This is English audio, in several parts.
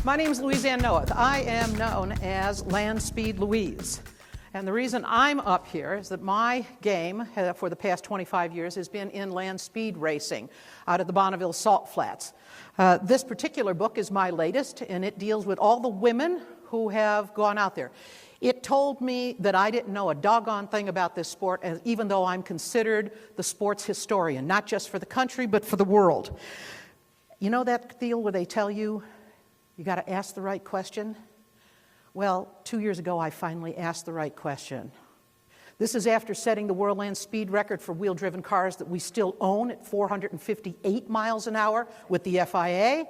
My name is Louise Ann Noath. I am known as Land Speed Louise. And the reason I'm up here is that my game for the past 25 years has been in land speed racing out of the Bonneville Salt Flats. This particular book is my latest, and it deals with all the women who have gone out there. It told me that I didn't know a doggone thing about this sport, even though I'm considered the sports historian, not just for the country, but for the world. You know that deal where they tell you, you got to ask the right question? Well, 2 years ago, I finally asked the right question. This is after setting the world land speed record for wheel-driven cars that we still own at 458 miles an hour with the FIA,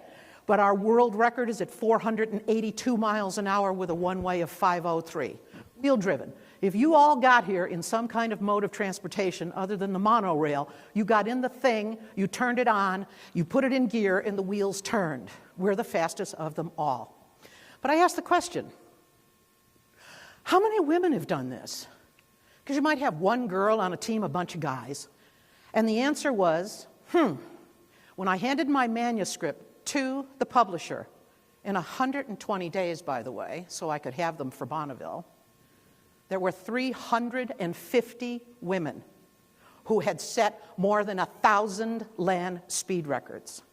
but our world record is at 482 miles an hour with a one-way of 503. Wheel-driven. If you all got here in some kind of mode of transportation other than the monorail, you got in the thing, you turned it on, you put it in gear, and the wheels turned. We're the fastest of them all. But I asked the question, how many women have done this? Because you might have one girl on a team, a bunch of guys. And the answer was, when I handed my manuscript to the publisher, in 120 days, by the way, so I could have them for Bonneville, there were 350 women who had set more than 1,000 land speed records.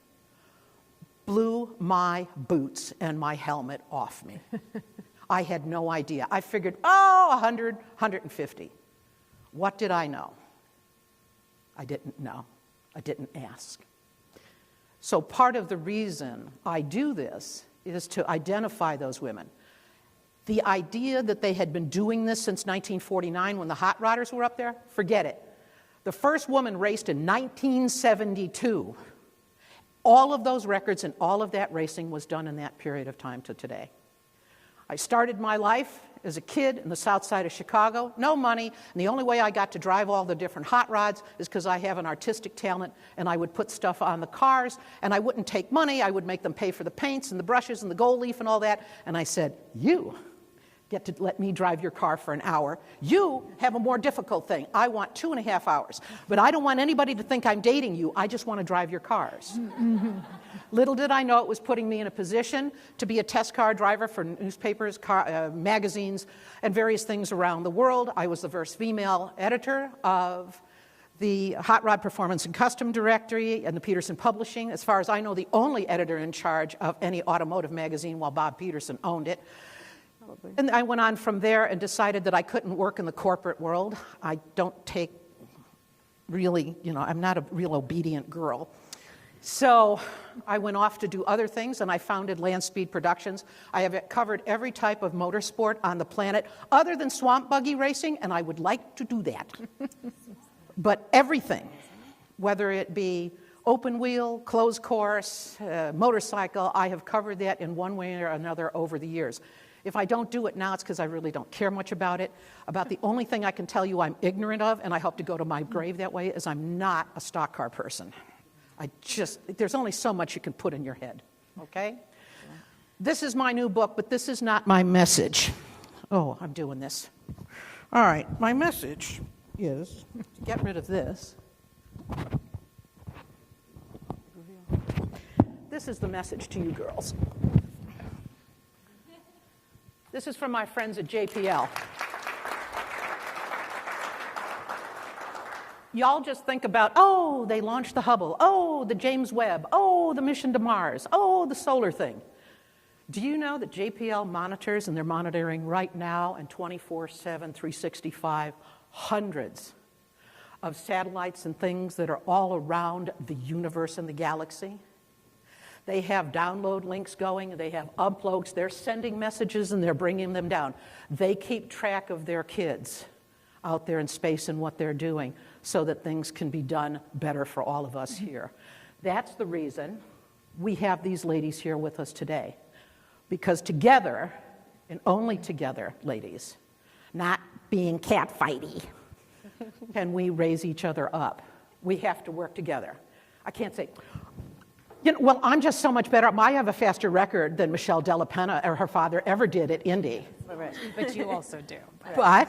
Blew my boots and my helmet off me. I had no idea. I figured, 100, 150. What did I know? I didn't know. I didn't ask. So part of the reason I do this is to identify those women. The idea that they had been doing this since 1949 when the hot rodders were up there, forget it. The first woman raced in 1972. All of those records and all of that racing was done in that period of time to today. I started my life as a kid in the south side of Chicago, no money, and the only way I got to drive all the different hot rods is because I have an artistic talent, and I would put stuff on the cars, and I wouldn't take money. I would make them pay for the paints and the brushes and the gold leaf and all that, and I said, you get to let me drive your car for an hour. You have a more difficult thing. I want 2.5 hours. But I don't want anybody to think I'm dating you. I just want to drive your cars. Little did I know it was putting me in a position to be a test car driver for newspapers, magazines, and various things around the world. I was the first female editor of the Hot Rod Performance and Custom Directory and the Peterson Publishing. As far as I know, the only editor in charge of any automotive magazine while Bob Peterson owned it. And I went on from there and decided that I couldn't work in the corporate world. I don't take really, I'm not a real obedient girl. So I went off to do other things, and I founded Land Speed Productions. I have covered every type of motorsport on the planet other than swamp buggy racing, and I would like to do that. But everything, whether it be open wheel, closed course, motorcycle, I have covered that in one way or another over the years. If I don't do it now, it's because I really don't care much about it. About the only thing I can tell you I'm ignorant of, and I hope to go to my grave that way, is I'm not a stock car person. There's only so much you can put in your head, okay? Yeah. This is my new book, but this is not my message. Oh, I'm doing this. All right, my message is to get rid of this. This is the message to you girls. This is from my friends at JPL. Y'all just think about, they launched the Hubble, the James Webb, the mission to Mars, the solar thing. Do you know that JPL monitors, and they're monitoring right now and 24/7, 365, hundreds of satellites and things that are all around the universe and the galaxy? They have download links going, they have uploads, they're sending messages and they're bringing them down. They keep track of their kids out there in space and what they're doing so that things can be done better for all of us here. That's the reason we have these ladies here with us today. Because together, and only together, ladies, not being catfighty, can we raise each other up. We have to work together. I can't say, I'm just so much better. I have a faster record than Michelle Della Penna or her father ever did at Indy. Right. But you also do. But,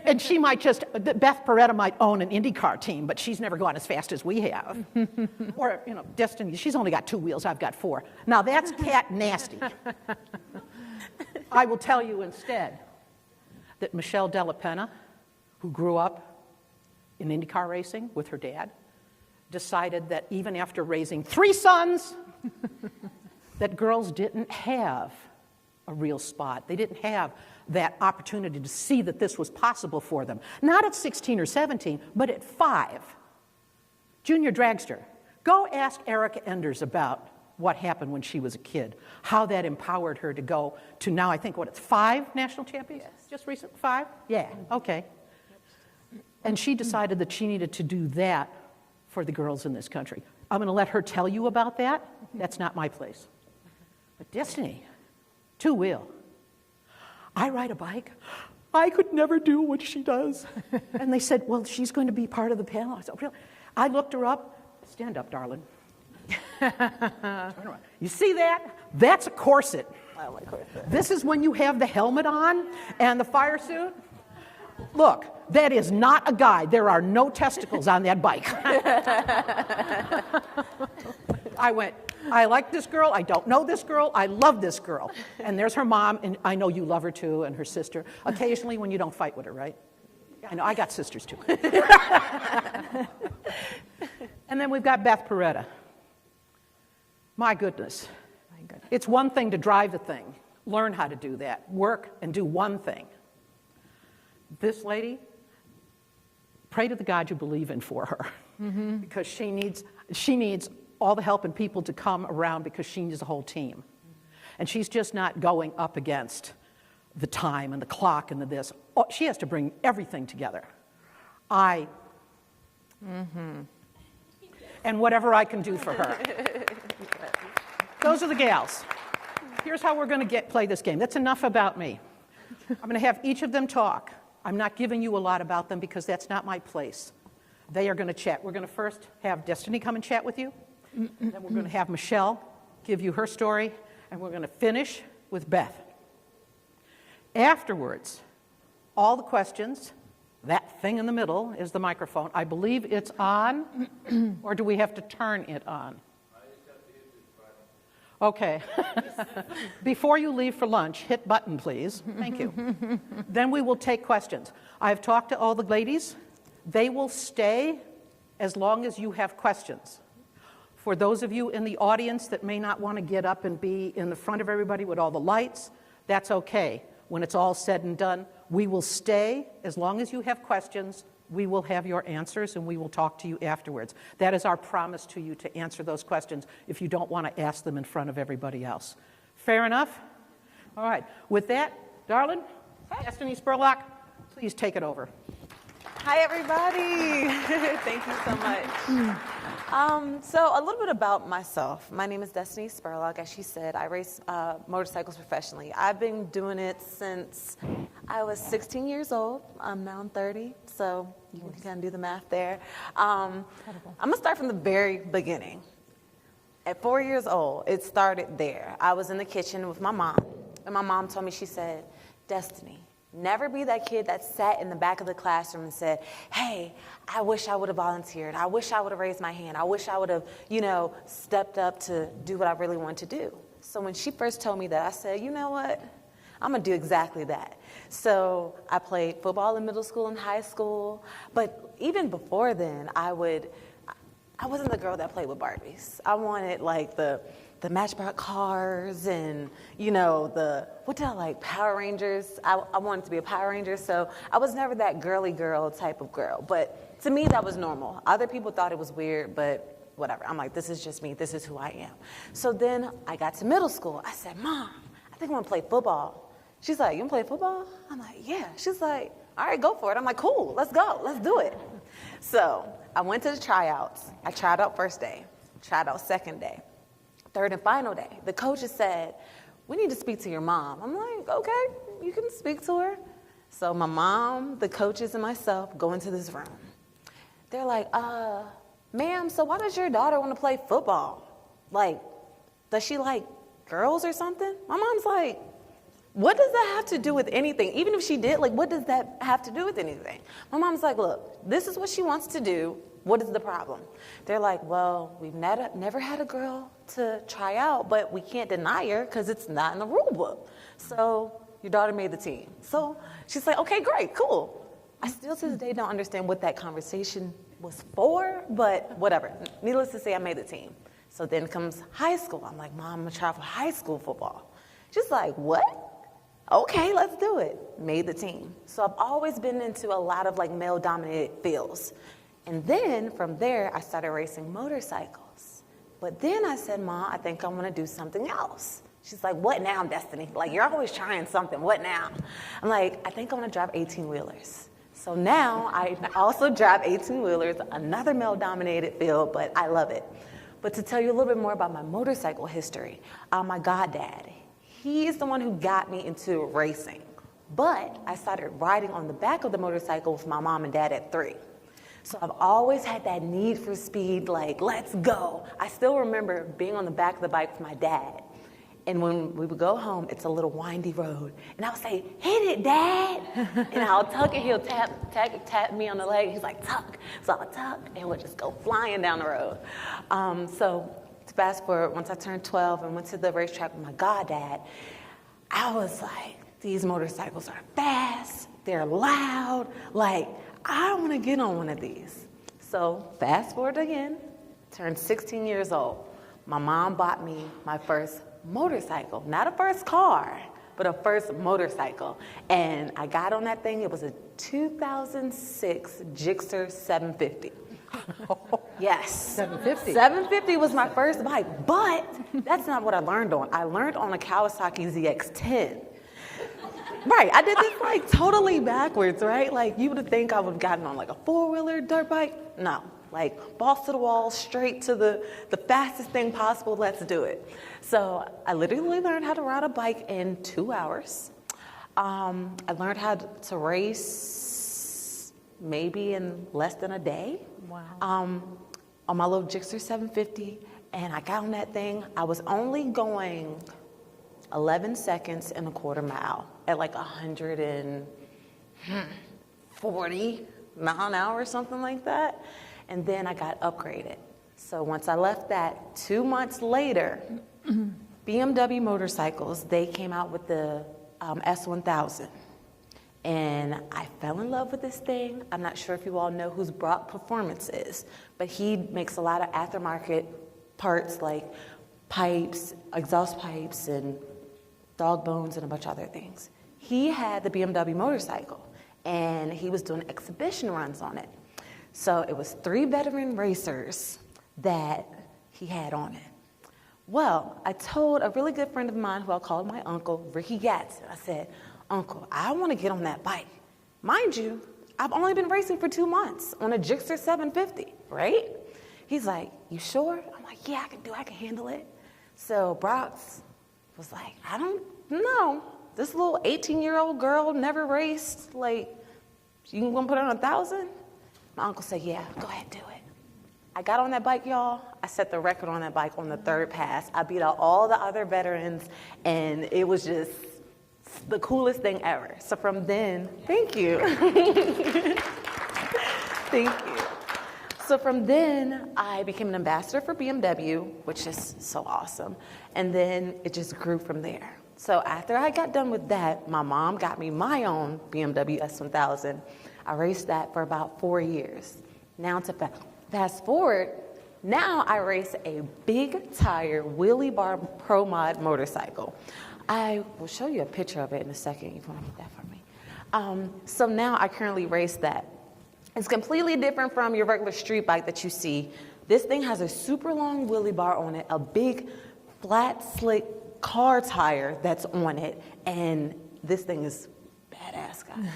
and she might just, Beth Peretta might own an IndyCar team, but she's never gone as fast as we have. Or, Destiny, she's only got 2 wheels, I've got 4. Now that's cat nasty. I will tell you instead that Michelle Della Penna, who grew up in IndyCar racing with her dad, decided that even after raising 3 sons, that girls didn't have a real spot. They didn't have that opportunity to see that this was possible for them. Not at 16 or 17, but at 5. Junior dragster. Go ask Erica Enders about what happened when she was a kid, how that empowered her to go to now, I think, it's 5 national champions? Yes. Just recent 5? Yeah, okay. And she decided that she needed to do that for the girls in this country. I'm going to let her tell you about that. That's not my place. But Destiny, 2-wheel. I ride a bike. I could never do what she does. And they said, well, she's going to be part of the panel. I said, really? I looked her up. Stand up, darling. Turn around. You see that? That's a corset. I like corset. This is when you have the helmet on and the fire suit. Look, that is not a guide. There are no testicles on that bike. I went, I like this girl. I don't know this girl. I love this girl. And there's her mom, and I know you love her too, and her sister. Occasionally when you don't fight with her, right? I know, I got sisters too. And then we've got Beth Peretta. My goodness. It's one thing to drive the thing. Learn how to do that. Work and do one thing. This lady, pray to the God you believe in for her. Mm-hmm. Because she needs all the help and people to come around because she needs a whole team. Mm-hmm. And she's just not going up against the time and the clock and the this. Oh, she has to bring everything together. And whatever I can do for her. Those are the gals. Here's how we're going to play this game. That's enough about me. I'm going to have each of them talk. I'm not giving you a lot about them because that's not my place. They are going to chat. We're going to first have Destiny come and chat with you. Then we're going to have Michelle give you her story. And we're going to finish with Beth. Afterwards, all the questions, that thing in the middle is the microphone. I believe it's on, or do we have to turn it on? Okay. Before you leave for lunch, hit button, please. Thank you. Then we will take questions. I've talked to all the ladies. They will stay as long as you have questions. For those of you in the audience that may not want to get up and be in the front of everybody with all the lights, that's okay. When it's all said and done, we will stay as long as you have questions. We will have your answers, and we will talk to you afterwards. That is our promise to you, to answer those questions if you don't want to ask them in front of everybody else. Fair enough? All right. With that, darling, Destiny Spurlock, please take it over. Hi, everybody. Thank you so much. So a little bit about myself. My name is Destiny Spurlock. As she said, I race motorcycles professionally. I've been doing it since I was 16 years old. I'm now 30, so you can kind of do the math there. I'm going to start from the very beginning. At 4 years old, it started there. I was in the kitchen with my mom, and my mom told me, she said, Destiny, never be that kid that sat in the back of the classroom and said, hey, I wish I would have volunteered. I wish I would have raised my hand. I wish I would have, stepped up to do what I really wanted to do. So when she first told me that, I said, you know what? I'm going to do exactly that. So I played football in middle school and high school. But even before then, I wasn't the girl that played with Barbies. I wanted like the Matchbox cars and, Power Rangers. I wanted to be a Power Ranger, so I was never that girly girl type of girl. But to me, that was normal. Other people thought it was weird, but whatever. I'm like, this is just me. This is who I am. So then I got to middle school. I said, Mom, I think I want to play football. She's like, you want to play football? I'm like, yeah. She's like, all right, go for it. I'm like, cool, let's go. Let's do it. So I went to the tryouts. I tried out first day, tried out second day. Third and final day, the coaches said, we need to speak to your mom. I'm like, okay, you can speak to her. So my mom, the coaches, and myself go into this room. They're like, ma'am, so why does your daughter want to play football? Like, does she like girls or something? My mom's like, What does that have to do with anything? Even if she did, like, what does that have to do with anything? My mom's like, look, this is what she wants to do. What is the problem? They're like, well, we've never had a girl to try out, but we can't deny her because it's not in the rule book. So your daughter made the team. So she's like, okay, great, cool. I still to this day don't understand what that conversation was for, but whatever. Needless to say, I made the team. So then comes high school. I'm like, Mom, I'm gonna try for high school football. She's like, what? Okay, let's do it. Made the team. So I've always been into a lot of like male-dominated fields. And then from there, I started racing motorcycles. But then I said, Mom, I think I want to do something else. She's like, what now, Destiny? Like, you're always trying something. What now? I'm like, I think I want to drive 18-wheelers. So now I also drive 18-wheelers, another male-dominated field, but I love it. But to tell you a little bit more about my motorcycle history, my goddad, he's the one who got me into racing. But I started riding on the back of the motorcycle with my mom and dad at 3. So I've always had that need for speed, like, let's go. I still remember being on the back of the bike with my dad. And when we would go home, it's a little windy road. And I would say, hit it, Dad. And I'll tuck it. He'll tap me on the leg. He's like, tuck. So I'll tuck, and we'll just go flying down the road. So to fast forward, once I turned 12 and went to the racetrack with my goddad, I was like, these motorcycles are fast. They're loud. Like, I want to get on one of these. So fast forward again, turned 16 years old. My mom bought me my first motorcycle, not a first car, but a first motorcycle. And I got on that thing. It was a 2006 Gixxer 750. Yes. 750. 750 was my first bike, but that's not what I learned on. I learned on a Kawasaki ZX-10. Right, I did this like totally backwards, right? Like you would think I would have gotten on like a 4-wheeler dirt bike. No, like balls to the wall, straight to the fastest thing possible, let's do it. So I literally learned how to ride a bike in 2 hours. I learned how to race maybe in less than a day. Wow. On my little Gixxer 750, and I got on that thing. I was only going 11 seconds in a quarter mile at like 140 mile an hour or something like that. And then I got upgraded. So once I left that, 2 months later, BMW motorcycles, they came out with the S1000. And I fell in love with this thing. I'm not sure if you all know who Brock Performance is, but he makes a lot of aftermarket parts like pipes, exhaust pipes, and dog bones, and a bunch of other things. He had the BMW motorcycle, and he was doing exhibition runs on it. So it was 3 veteran racers that he had on it. Well, I told a really good friend of mine, who I'll call my uncle, Ricky Gatson. I said, Uncle, I want to get on that bike. Mind you, I've only been racing for 2 months on a Gixxer 750, right? He's like, you sure? I'm like, yeah, I can handle it. So Brock's was like, I don't know. This little 18-year-old girl never raced. Like, you gonna put her on 1,000? My uncle said, yeah, go ahead, do it. I got on that bike, y'all. I set the record on that bike on the 3rd pass. I beat out all the other veterans, and it was just the coolest thing ever. So from then, thank you. Thank you. So from then, I became an ambassador for BMW, which is so awesome. And then it just grew from there. So after I got done with that, my mom got me my own BMW S1000. I raced that for about 4 years. Now to fast forward, now I race a big tire wheelie bar Pro Mod motorcycle. I will show you a picture of it in a second if you want to get that for me. So now I currently race that. It's completely different from your regular street bike that you see. This thing has a super long wheelie bar on it, a big flat slick car tire that's on it, and this thing is badass, guys.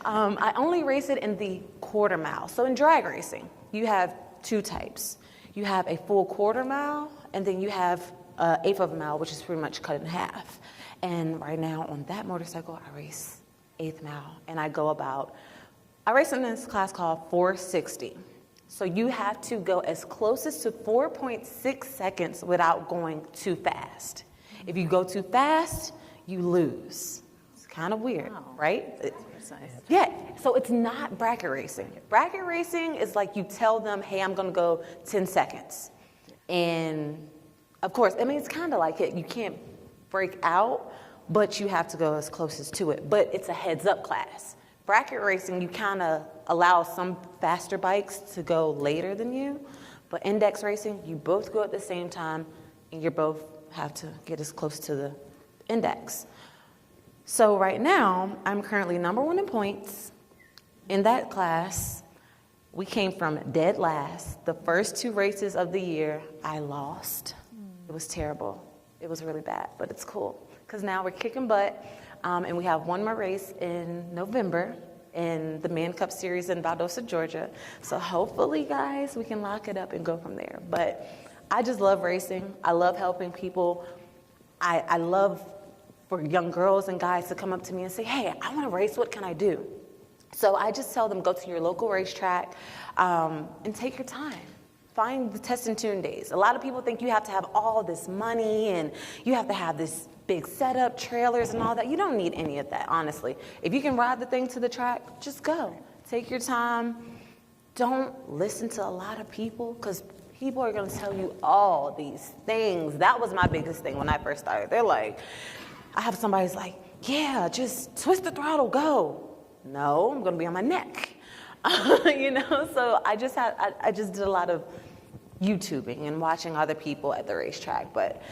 I only race it in the quarter mile. So in drag racing, you have 2 types. You have a full quarter mile, and then you have 1/8 of a mile, which is pretty much cut in half. And right now on that motorcycle, I race 1/8 mile, and I race in this class called 460. So you have to go as close as to 4.6 seconds without going too fast. If you go too fast, you lose. It's kind of weird, Wow. right? That's nice. Yeah, so it's not bracket racing. Bracket racing is like you tell them, hey, I'm gonna go 10 seconds. And of course, I mean, it's kind of like it. You can't break out, but you have to go as close as to it. But it's a heads up class. Bracket racing, you kind of allow some faster bikes to go later than you. But index racing, you both go at the same time, and you both have to get as close to the index. So right now, I'm currently number 1 in points. In that class, we came from dead last. The first 2 races of the year, I lost. It was terrible. It was really bad, but it's cool. Because now we're kicking butt, and we have one more race in November in the Man Cup Series in Valdosta, Georgia. So hopefully, guys, we can lock it up and go from there. But I just love racing. I love helping people. I love for young girls and guys to come up to me and say, hey, I want to race. What can I do? So I just tell them, go to your local racetrack and take your time. Find the test and tune days. A lot of people think you have to have all this money and you have to have this big setup, trailers and all that. You don't need any of that, honestly. If you can ride the thing to the track, just go. Take your time. Don't listen to a lot of people because people are going to tell you all these things. That was my biggest thing when I first started. They're like, I have somebody's like, yeah, just twist the throttle, go. No, I'm going to be on my neck. You know, so I just did a lot of YouTubing and watching other people at the racetrack. But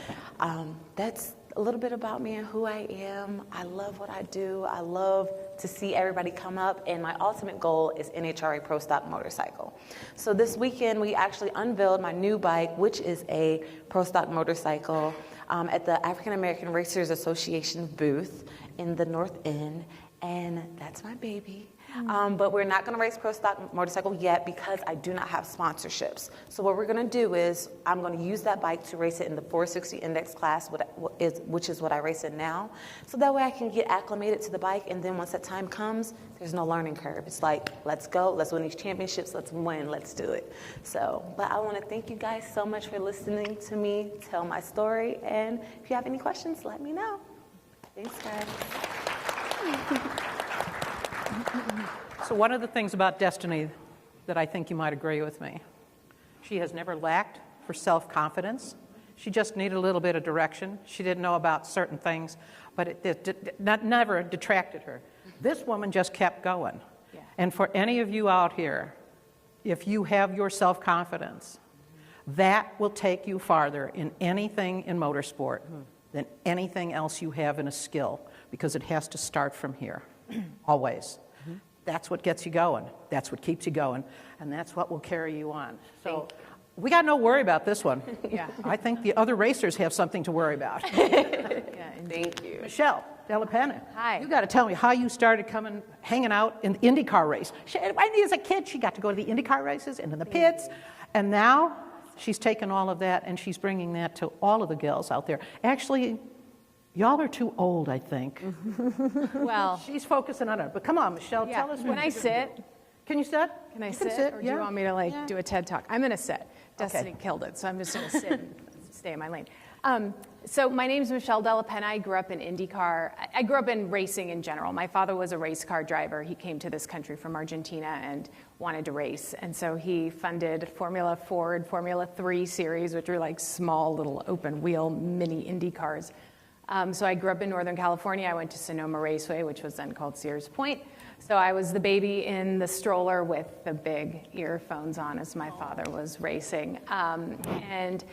that's a little bit about me and who I am. I love what I do. I love to see everybody come up. And my ultimate goal is NHRA Pro Stock Motorcycle. So this weekend, we actually unveiled my new bike, which is a Pro Stock motorcycle at the African American Racers Association booth in the North End. And that's my baby. But we're not going to race Pro Stock motorcycle yet because I do not have sponsorships. So what we're going to do is I'm going to use that bike to race it in the 460 index class, which is what I race in now. So that way I can get acclimated to the bike, and then once that time comes, there's no learning curve. It's like, let's go, let's win these championships, let's win, let's do it. So, but I want to thank you guys so much for listening to me tell my story, and if you have any questions, let me know. Thanks, guys. So one of the things about Destiny that I think you might agree with me, she has never lacked for self-confidence. She just needed a little bit of direction. She didn't know about certain things, but it never detracted her. This woman just kept going. Yeah. And for any of you out here, if you have your self-confidence, that will take you farther in anything in motorsport than anything else you have in a skill, because it has to start from here, always. That's what gets you going. That's what keeps you going. And that's what will carry you on. So we got no worry about this one. Yeah. I think the other racers have something to worry about. Yeah, Thank you. Michelle Della Penna. Hi. You got to tell me how you started hanging out in the IndyCar race. As a kid, she got to go to the IndyCar races and in the pits. And now she's taken all of that and she's bringing that to all of the girls out there. Actually, y'all are too old, I think. Well, She's focusing on it. But come on, Michelle, yeah. tell us what Can I you're gonna sit? do. Can you sit? Can I You sit? Or do you yeah. want me to do a TED Talk? I'm going to sit. Destiny Okay. killed it, so I'm just going to sit and stay in my lane. So my name's Michelle Della Penna. I grew up in IndyCar. I grew up in racing in general. My father was a race car driver. He came to this country from Argentina and wanted to race. And so he funded Formula Ford, Formula 3 series, which are like small little open wheel mini Indy cars. So I grew up in Northern California. I went to Sonoma Raceway, which was then called Sears Point. So I was the baby in the stroller with the big earphones on as my father was racing. And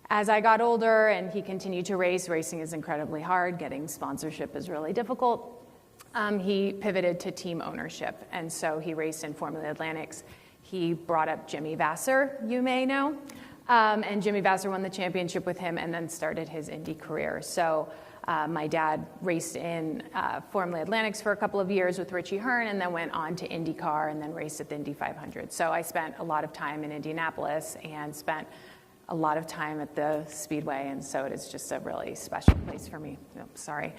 as I got older and he continued to race, racing is incredibly hard. Getting sponsorship is really difficult. He pivoted to team ownership. And so he raced in Formula Atlantics. He brought up Jimmy Vasser, you may know. And Jimmy Vasser won the championship with him and then started his Indy career. So my dad raced in Formula Atlantics for a couple of years with Richie Hearn and then went on to IndyCar and then raced at the Indy 500. So I spent a lot of time in Indianapolis and spent a lot of time at the Speedway, and so it is just a really special place for me. Oh, sorry.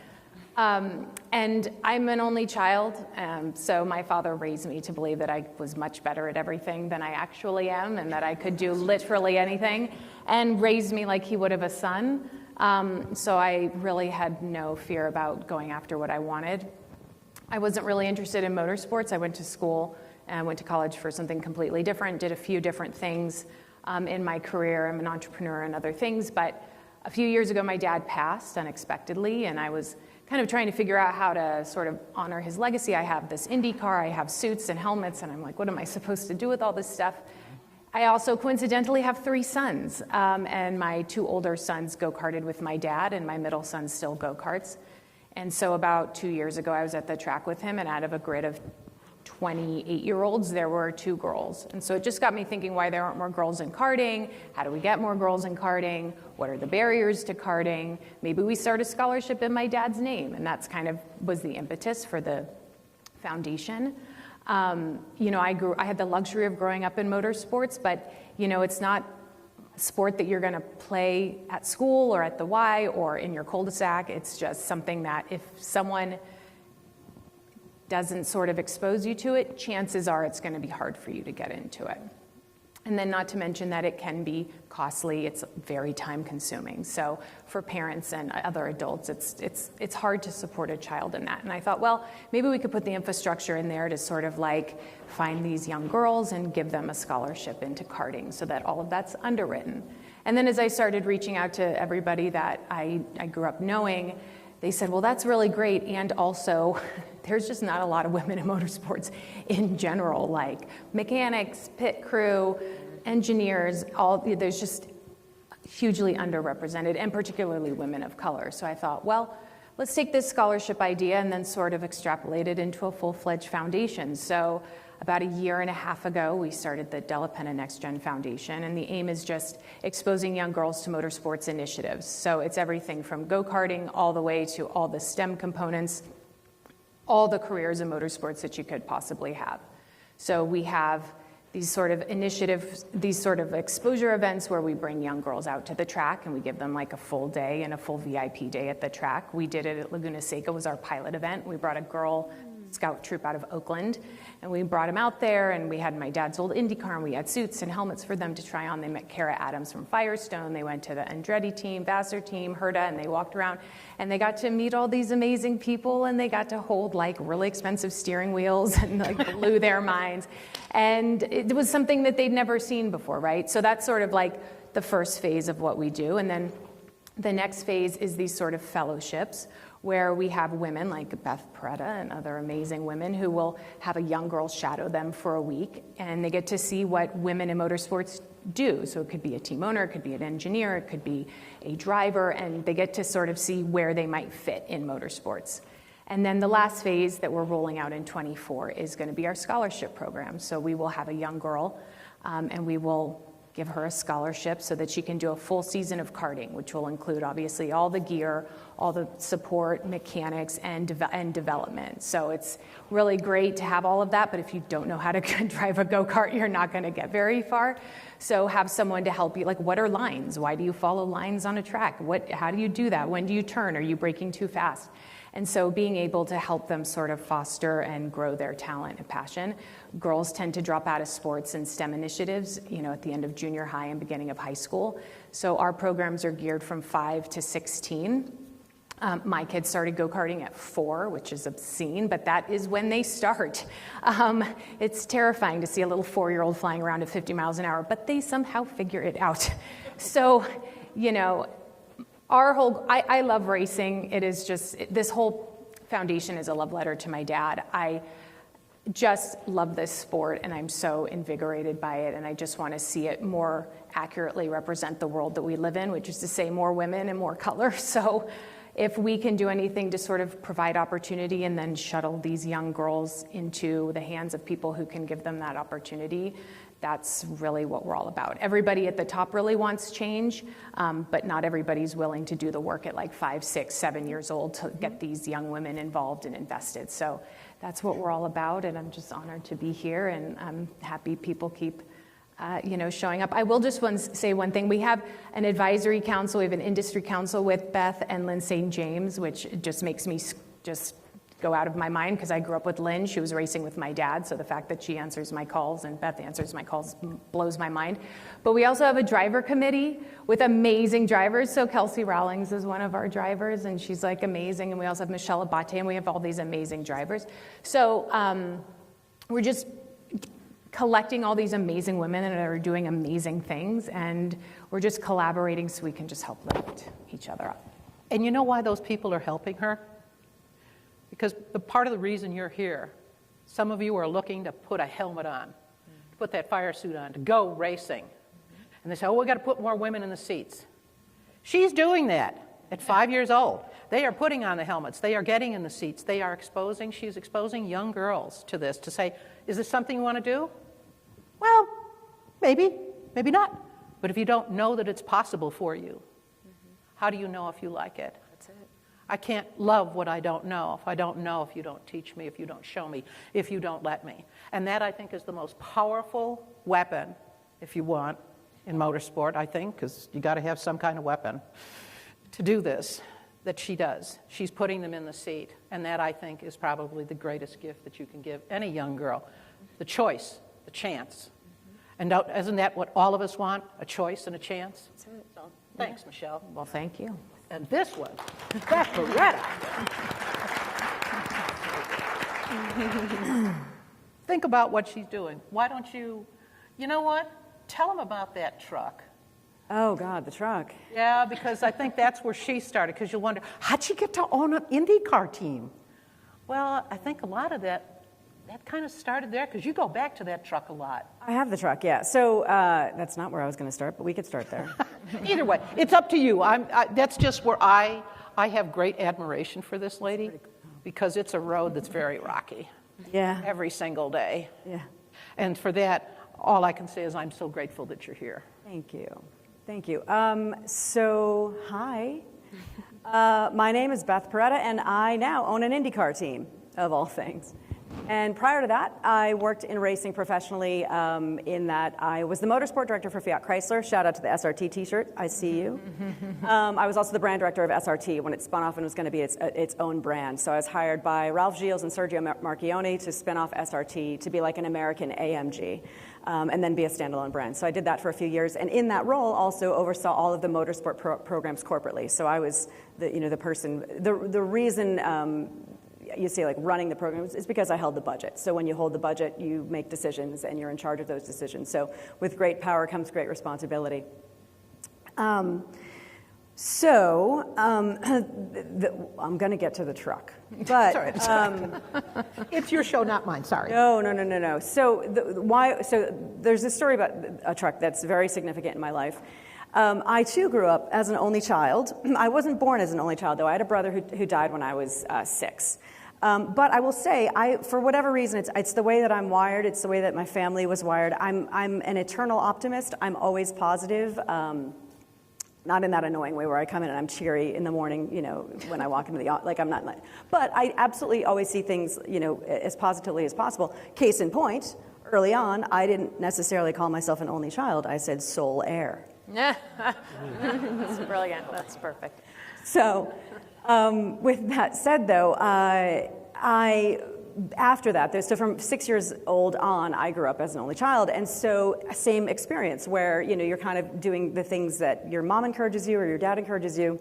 And I'm an only child, so my father raised me to believe that I was much better at everything than I actually am and that I could do literally anything, and raised me like he would have a son. So I really had no fear about going after what I wanted. I wasn't really interested in motorsports. I went to school and went to college for something completely different, did a few different things in my career. I'm an entrepreneur and other things, but a few years ago my dad passed unexpectedly, and I was kind of trying to figure out how to sort of honor his legacy. I have this Indy car, I have suits and helmets, and I'm like, what am I supposed to do with all this stuff? I also coincidentally have 3 sons, and my 2 older sons go-karted with my dad, and my middle son still go-karts. And so about 2 years ago, I was at the track with him, and out of a grid of 28-year-olds, there were 2 girls. And so it just got me thinking why there aren't more girls in karting. How do we get more girls in karting? What are the barriers to karting? Maybe we start a scholarship in my dad's name. And that's kind of was the impetus for the foundation. I had the luxury of growing up in motorsports, but it's not a sport that you're going to play at school or at the Y or in your cul-de-sac. It's just something that if someone doesn't sort of expose you to it, chances are it's going to be hard for you to get into it. And then not to mention that it can be costly, it's very time consuming. So for parents and other adults, it's hard to support a child in that. And I thought, well, maybe we could put the infrastructure in there to sort of like find these young girls and give them a scholarship into karting so that all of that's underwritten. And then as I started reaching out to everybody that I grew up knowing, they said, well, that's really great, and also there's just not a lot of women in motorsports in general, like mechanics, pit crew, engineers, there's just hugely underrepresented, and particularly women of color. So I thought, well, let's take this scholarship idea and then sort of extrapolate it into a full-fledged foundation. So about a year and a half ago, we started the Della Penna Next Gen Foundation, and the aim is just exposing young girls to motorsports initiatives. So it's everything from go-karting all the way to all the STEM components, all the careers in motorsports that you could possibly have. So we have these sort of initiatives, these sort of exposure events where we bring young girls out to the track and we give them like a full day and a full VIP day at the track. We did it at Laguna Seca, was our pilot event. We brought a girl scout troop out of Oakland, and we brought them out there, and we had my dad's old Indy car, and we had suits and helmets for them to try on. They met Kara Adams from Firestone. They went to the Andretti team, Vassar team, Herta, and they walked around, and they got to meet all these amazing people, and they got to hold like really expensive steering wheels and like blew their minds. And it was something that they'd never seen before, right? So that's sort of like the first phase of what we do. And then the next phase is these sort of fellowships where we have women like Beth Peretta and other amazing women who will have a young girl shadow them for a week, and they get to see what women in motorsports do. So it could be a team owner, it could be an engineer, it could be a driver, and they get to sort of see where they might fit in motorsports. And then the last phase that we're rolling out in 24 is going to be our scholarship program. So we will have a young girl, and we will give her a scholarship so that she can do a full season of karting, which will include obviously all the gear, all the support, mechanics, and development. So it's really great to have all of that, but if you don't know how to drive a go-kart, you're not going to get very far. So have someone to help you, like what are lines? Why do you follow lines on a track? How do you do that? When do you turn? Are you braking too fast? And so being able to help them sort of foster and grow their talent and passion. Girls tend to drop out of sports and STEM initiatives, at the end of junior high and beginning of high school. So our programs are geared from 5 to 16. My kids started go-karting at 4, which is obscene, but that is when they start. It's terrifying to see a little 4-year-old flying around at 50 miles an hour, but they somehow figure it out. So, I love racing. It is just, this whole foundation is a love letter to my dad. I just love this sport, and I'm so invigorated by it, and I just want to see it more accurately represent the world that we live in, which is to say more women and more color. So if we can do anything to sort of provide opportunity and then shuttle these young girls into the hands of people who can give them that opportunity, that's really what we're all about. Everybody at the top really wants change, but not everybody's willing to do the work at like 5, 6, 7 years old to get these young women involved and invested. So that's what we're all about, and I'm just honored to be here, and I'm happy people keep showing up. I will just say one thing. We have an advisory council, we have an industry council with Beth and Lynn St. James, which just makes me just go out of my mind because I grew up with Lynn. She was racing with my dad, so the fact that she answers my calls and Beth answers my calls blows my mind. But we also have a driver committee with amazing drivers. So Kelsey Rawlings is one of our drivers, and she's like amazing. And we also have Michelle Abate, and we have all these amazing drivers. So we're just collecting all these amazing women that are doing amazing things, and we're just collaborating so we can just help lift each other up. And you know why those people are helping her? Because the part of the reason you're here, some of you are looking to put a helmet on, to put that fire suit on, to go racing. And they say, oh, we've got to put more women in the seats. She's doing that at 5 years old. They are putting on the helmets. They are getting in the seats. They are she's exposing young girls to this, to say, is this something you want to do? Well, maybe, maybe not. But if you don't know that it's possible for you, how do you know if you like it? That's it. I can't love what I don't know if I don't know, if you don't teach me, if you don't show me, if you don't let me. And that, I think, is the most powerful weapon, if you want, in motorsport, I think, because you got to have some kind of weapon to do this, that she does. She's putting them in the seat. And that, I think, is probably the greatest gift that you can give any young girl. The choice, the chance. And isn't that what all of us want? A choice and a chance? That's it. So, thanks, Michelle. Well, thank you. And this one, Beth Beretta. Think about what she's doing. Why don't you know what? Tell them about that truck. Oh, God, the truck. Yeah, because I think that's where she started, because you'll wonder, how'd she get to own an IndyCar team? Well, I think a lot of that kind of started there, because you go back to that truck a lot. I have the truck, yeah. So that's not where I was going to start, but we could start there. Either way, it's up to you. That's just where I have great admiration for this lady, because it's a road that's very rocky. Yeah. Every single day. Yeah. And for that, all I can say is I'm so grateful that you're here. Thank you. Thank you. So, hi. My name is Beth Beretta, and I now own an IndyCar team, of all things. And prior to that, I worked in racing professionally in that I was the motorsport director for Fiat Chrysler. Shout out to the SRT t-shirt. I see you. I was also the brand director of SRT when it spun off and was going to be its own brand. So I was hired by Ralph Gilles and Sergio Marchionne to spin off SRT to be like an American AMG and then be a standalone brand. So I did that for a few years. And in that role, also oversaw all of the motorsport programs corporately. So I was the person, the reason you say like running the programs is because I held the budget. So when you hold the budget, you make decisions and you're in charge of those decisions. So with great power comes great responsibility. I'm going to get to the truck. But it's your show, not mine. Sorry. No. So there's this story about a truck that's very significant in my life. I, too, grew up as an only child. I wasn't born as an only child, though. I had a brother who died when I was 6. But I will say, for whatever reason, it's the way that I'm wired. It's the way that my family was wired. I'm an eternal optimist. I'm always positive. Not in that annoying way where I come in and I'm cheery in the morning, when I walk into the office. Like, I'm not. But I absolutely always see things, as positively as possible. Case in point, early on, I didn't necessarily call myself an only child. I said sole heir. That's brilliant. That's perfect. So, with that said, though, after that, so from 6 years old on, I grew up as an only child, and so same experience where you're kind of doing the things that your mom encourages you or your dad encourages you,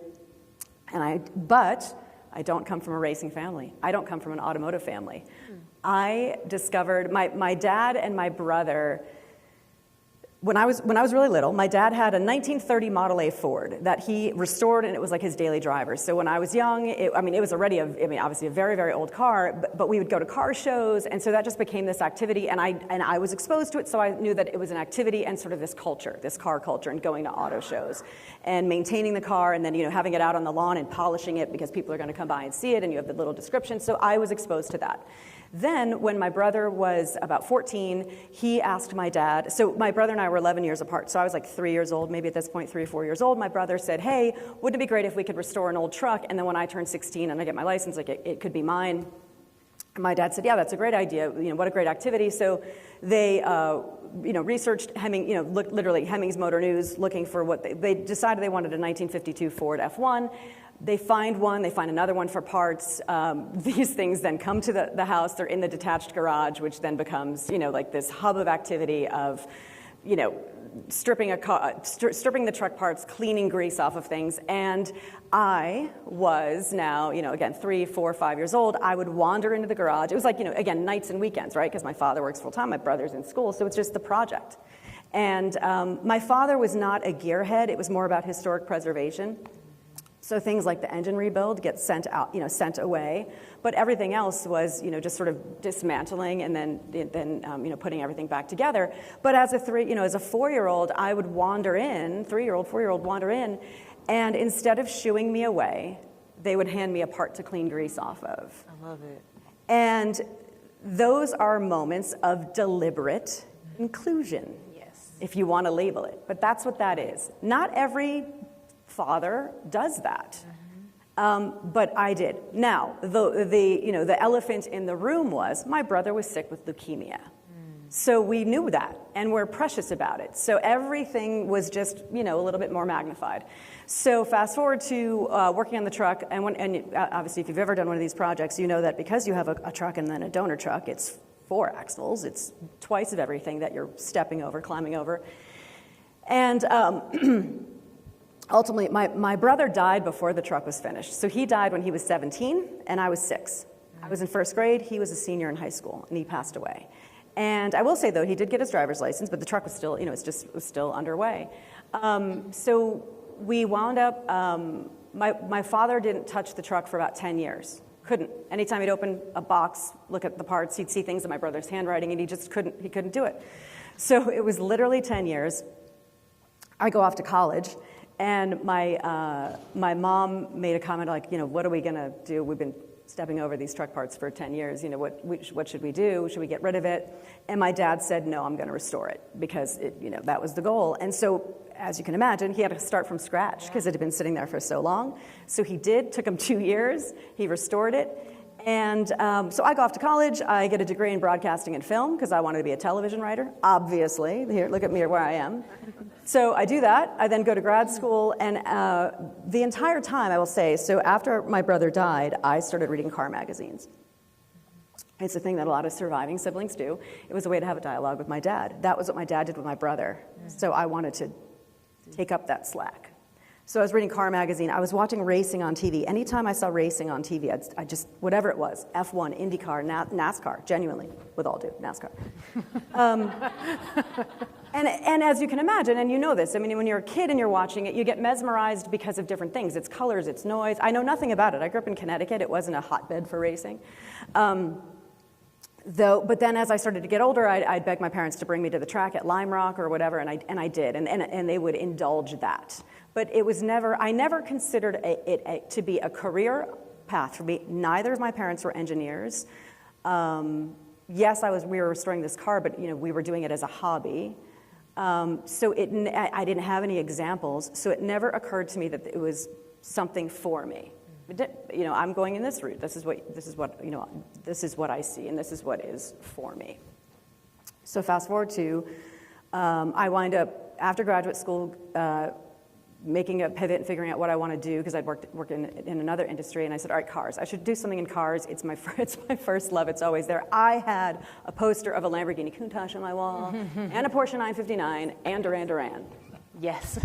but I don't come from a racing family. I don't come from an automotive family. I discovered my dad and my brother. When I was really little, my dad had a 1930 Model A Ford that he restored, and it was like his daily driver. So when I was young, it was already obviously a very, very old car, but we would go to car shows, and so that just became this activity, and I was exposed to it, so I knew that it was an activity and sort of this culture, this car culture, and going to auto shows, and maintaining the car, and then having it out on the lawn and polishing it because people are going to come by and see it, and you have the little description. So I was exposed to that. Then, when my brother was about 14, he asked my dad, so my brother and I were 11 years apart, so I was like 3 years old, maybe at this point 3 or 4 years old. My brother said, hey, wouldn't it be great if we could restore an old truck, and then when I turn 16 and I get my license, like it could be mine. And my dad said, yeah, that's a great idea, what a great activity. So they researched Hemming, literally Hemmings Motor News, looking for what they decided they wanted a 1952 Ford F1. They find one, they find another one for parts. These things then come to the house. They're in the detached garage, which then becomes, like this hub of activity of, stripping the truck parts, cleaning grease off of things. And I was now, again, 3, 4, 5 years old. I would wander into the garage. It was like, again, nights and weekends, right? Because my father works full time, my brother's in school, so it's just the project. And my father was not a gearhead. It was more about historic preservation. So things like the engine rebuild get sent out, sent away, but everything else was, just sort of dismantling and then putting everything back together. But as a 4-year-old, I would wander in, 3-year-old, 4-year-old wander in, and instead of shooing me away, they would hand me a part to clean grease off of. I love it. And those are moments of deliberate inclusion, Yes. if you want to label it. But that's what that is. Not every father does that, but I did. Now, the elephant in the room was my brother was sick with leukemia, so we knew that, and we're precious about it. So everything was just a little bit more magnified. So fast forward to working on the truck, and obviously, if you've ever done one of these projects, you know that because you have a truck and then a donor truck, it's 4 axles, it's twice of everything that you're stepping over, climbing over, and. Ultimately, my brother died before the truck was finished. So he died when he was 17, and I was 6. I was in 1st grade. He was a senior in high school, and he passed away. And I will say, though, he did get his driver's license, but the truck was still, it was still underway. So we wound up, my father didn't touch the truck for about 10 years. Couldn't. Anytime he'd open a box, look at the parts, he'd see things in my brother's handwriting, and he couldn't do it. So it was literally 10 years. I go off to college. And my mom made a comment like, what are we going to do? We've been stepping over these truck parts for 10 years. What should we do? Should we get rid of it? And my dad said, no, I'm going to restore it because that was the goal. And so, as you can imagine, he had to start from scratch because it had been sitting there for so long. So he did. Took him 2 years. He restored it. And so I go off to college. I get a degree in broadcasting and film because I wanted to be a television writer, obviously. Here, look at me where I am. So I do that. I then go to grad school. And the entire time, I will say, so after my brother died, I started reading car magazines. It's a thing that a lot of surviving siblings do. It was a way to have a dialogue with my dad. That was what my dad did with my brother. So I wanted to take up that slack. So I was reading car magazine. I was watching racing on TV. Anytime I saw racing on TV, I just, whatever it was, F1, IndyCar, NASCAR, genuinely, with all due, NASCAR. And as you can imagine, and you know this, I mean, when you're a kid and you're watching it, you get mesmerized because of different things. It's colors, it's noise. I know nothing about it. I grew up in Connecticut. It wasn't a hotbed for racing. But then as I started to get older, I'd beg my parents to bring me to the track at Lime Rock or whatever, and I did, and they would indulge that. But it was I never considered it to be a career path for me. Neither of my parents were engineers. Yes, we were restoring this car, but we were doing it as a hobby. So I didn't have any examples, so it never occurred to me that it was something for me. I'm going in this route. This is what I see, and this is what is for me. So fast forward to, I wind up after graduate school making a pivot and figuring out what I want to do because I'd worked in another industry, and I said, all right, cars. I should do something in cars. It's my first love. It's always there. I had a poster of a Lamborghini Countach on my wall, and a Porsche 959, and Duran Duran. Yes.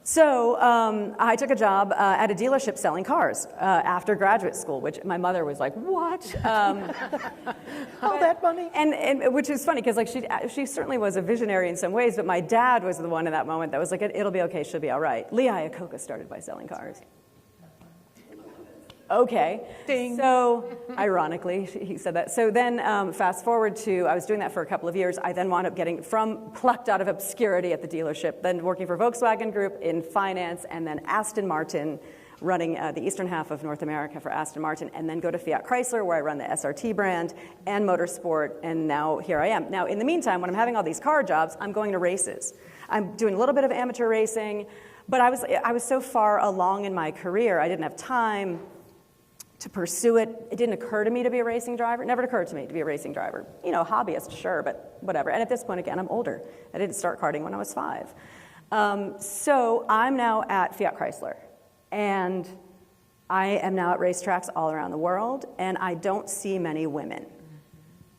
So I took a job at a dealership selling cars after graduate school, which my mother was like, "What? All that money?" And which is funny because like she certainly was a visionary in some ways, but my dad was the one in that moment that was like, "It'll be okay, she'll be all right." Lee Iacocca started by selling cars. Okay. Ding. So, ironically, he said that. So then, fast forward to, I was doing that for a couple of years. I then wound up getting plucked out of obscurity at the dealership, then working for Volkswagen Group in finance, and then Aston Martin, running the eastern half of North America for Aston Martin, and then go to Fiat Chrysler, where I run the SRT brand, and Motorsport, and now here I am. Now, in the meantime, when I'm having all these car jobs, I'm going to races. I'm doing a little bit of amateur racing, but I was so far along in my career, I didn't have time to pursue it. It didn't occur to me to be a racing driver. It never occurred to me to be a racing driver. Hobbyist, sure, but whatever. And at this point, again, I'm older. I didn't start karting when I was 5. So I'm now at Fiat Chrysler, and I am now at racetracks all around the world, and I don't see many women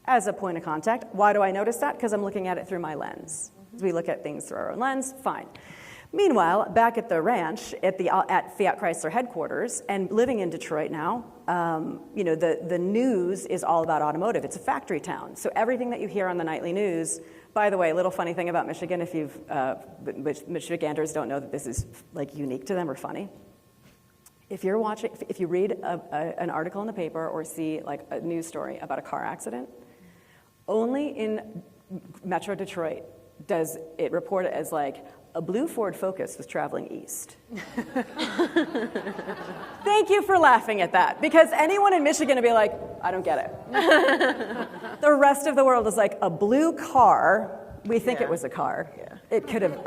as a point of contact. Why do I notice that? Because I'm looking at it through my lens. As we look at things through our own lens, fine. Meanwhile, back at the ranch at Fiat Chrysler headquarters, and living in Detroit now, the news is all about automotive. It's a factory town, so everything that you hear on the nightly news. By the way, a little funny thing about Michigan, if Michiganders don't know that this is like unique to them or funny. If you read an article in the paper or see like a news story about a car accident, only in Metro Detroit does it report it as like a blue Ford Focus was traveling east. Thank you for laughing at that, because anyone in Michigan would be like, I don't get it. The rest of the world is like, a blue car, we think it was a car. Yeah. It could have,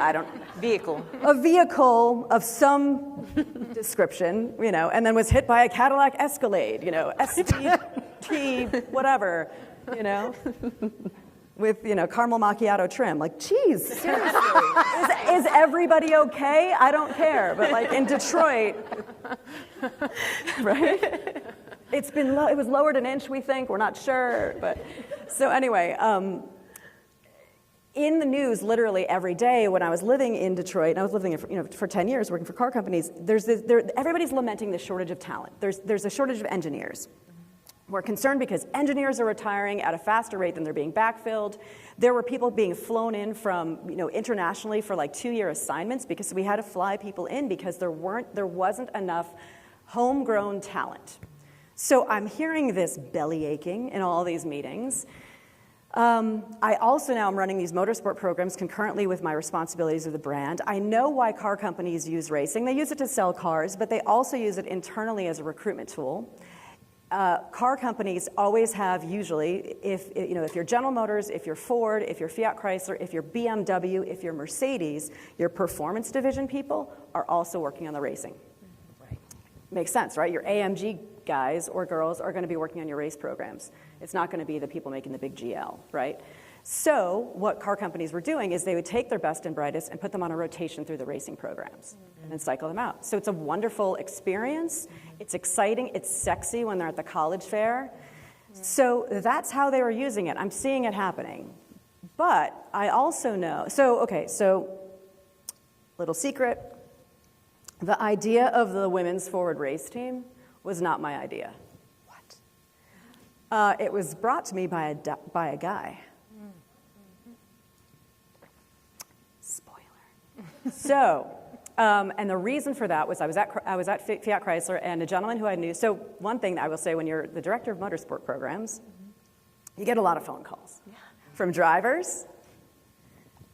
Vehicle. a vehicle of some description, and then was hit by a Cadillac Escalade, SBN, whatever, with, caramel macchiato trim. Like, geez, seriously, is everybody okay? I don't care. But like in Detroit, right? It was lowered an inch, we think. We're not sure. But so anyway, in the news literally every day when I was living in Detroit, and I was living for 10 years working for car companies, everybody's lamenting the shortage of talent. There's a shortage of engineers. We're concerned because engineers are retiring at a faster rate than they're being backfilled. There were people being flown in from internationally for like 2-year assignments because we had to fly people in because there wasn't enough homegrown talent. So I'm hearing this belly aching in all these meetings. I also now am running these motorsport programs concurrently with my responsibilities of the brand. I know why car companies use racing. They use it to sell cars, but they also use it internally as a recruitment tool. Car companies always have, usually, if you're General Motors, if you're Ford, if you're Fiat Chrysler, if you're BMW, if you're Mercedes, your performance division people are also working on the racing. Right. Makes sense, right? Your AMG guys or girls are going to be working on your race programs. It's not going to be the people making the big GL, right? So what car companies were doing is they would take their best and brightest and put them on a rotation through the racing programs and cycle them out. So it's a wonderful experience. It's exciting. It's sexy when they're at the college fair. So that's how they were using it. I'm seeing it happening. But I also know, so little secret, the idea of the women's forward race team was not my idea. What? It was brought to me by a guy. So, and the reason for that was I was at Fiat Chrysler, and a gentleman who I knew. So one thing I will say, when you're the director of motorsport programs, you get a lot of phone calls from drivers,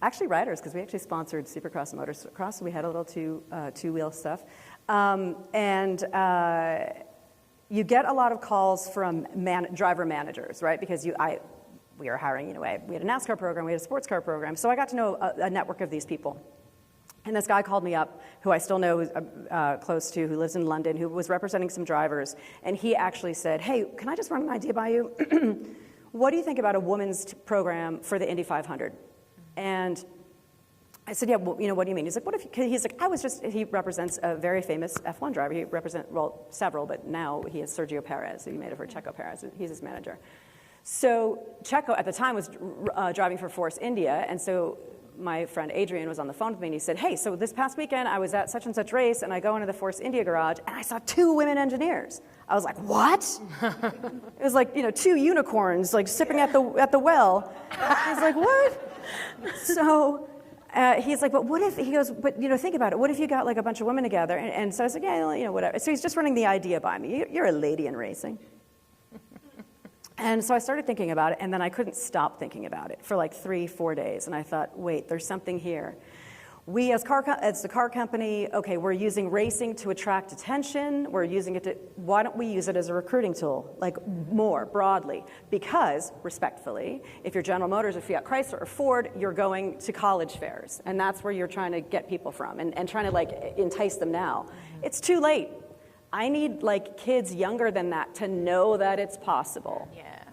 actually riders, because we actually sponsored Supercross and Motocross, so we had a little two-wheel stuff, and you get a lot of calls from driver managers, right? Because we were hiring, we had a NASCAR program, we had a sports car program, so I got to know a network of these people. And this guy called me up, who I still know close to, who lives in London, who was representing some drivers. And he actually said, hey, can I just run an idea by you? What do you think about a women's program for the Indy 500? And I said, yeah, well, what do you mean? He's like, what if, he's like, he represents a very famous F1 driver. He represents, several, but now he has Sergio Perez, who you may have heard, Checo Perez. He's his manager. So Checo, at the time, was driving for Force India, and so my friend Adrian was on the phone with me, and he said, hey, so this past weekend I was at such and such race, and I go into the Force India garage, and I saw 2 women engineers. I was like, what? It was like, 2 unicorns, like sipping at the well. He's like, what? So he's like, but what if, he goes, but think about it, what if you got like a bunch of women together? And so I said, yeah, whatever. So he's just running the idea by me. You're a lady in racing. And so I started thinking about it, and then I couldn't stop thinking about it for like 3-4 days. And I thought, wait, there's something here. We, as the car company, okay, we're using racing to attract attention. We're using it to, why don't we use it as a recruiting tool, like more broadly? Because, respectfully, if you're General Motors or Fiat Chrysler or Ford, you're going to college fairs. And that's where you're trying to get people from and trying to like entice them now. It's too late. I need like kids younger than that to know that it's possible. Yeah.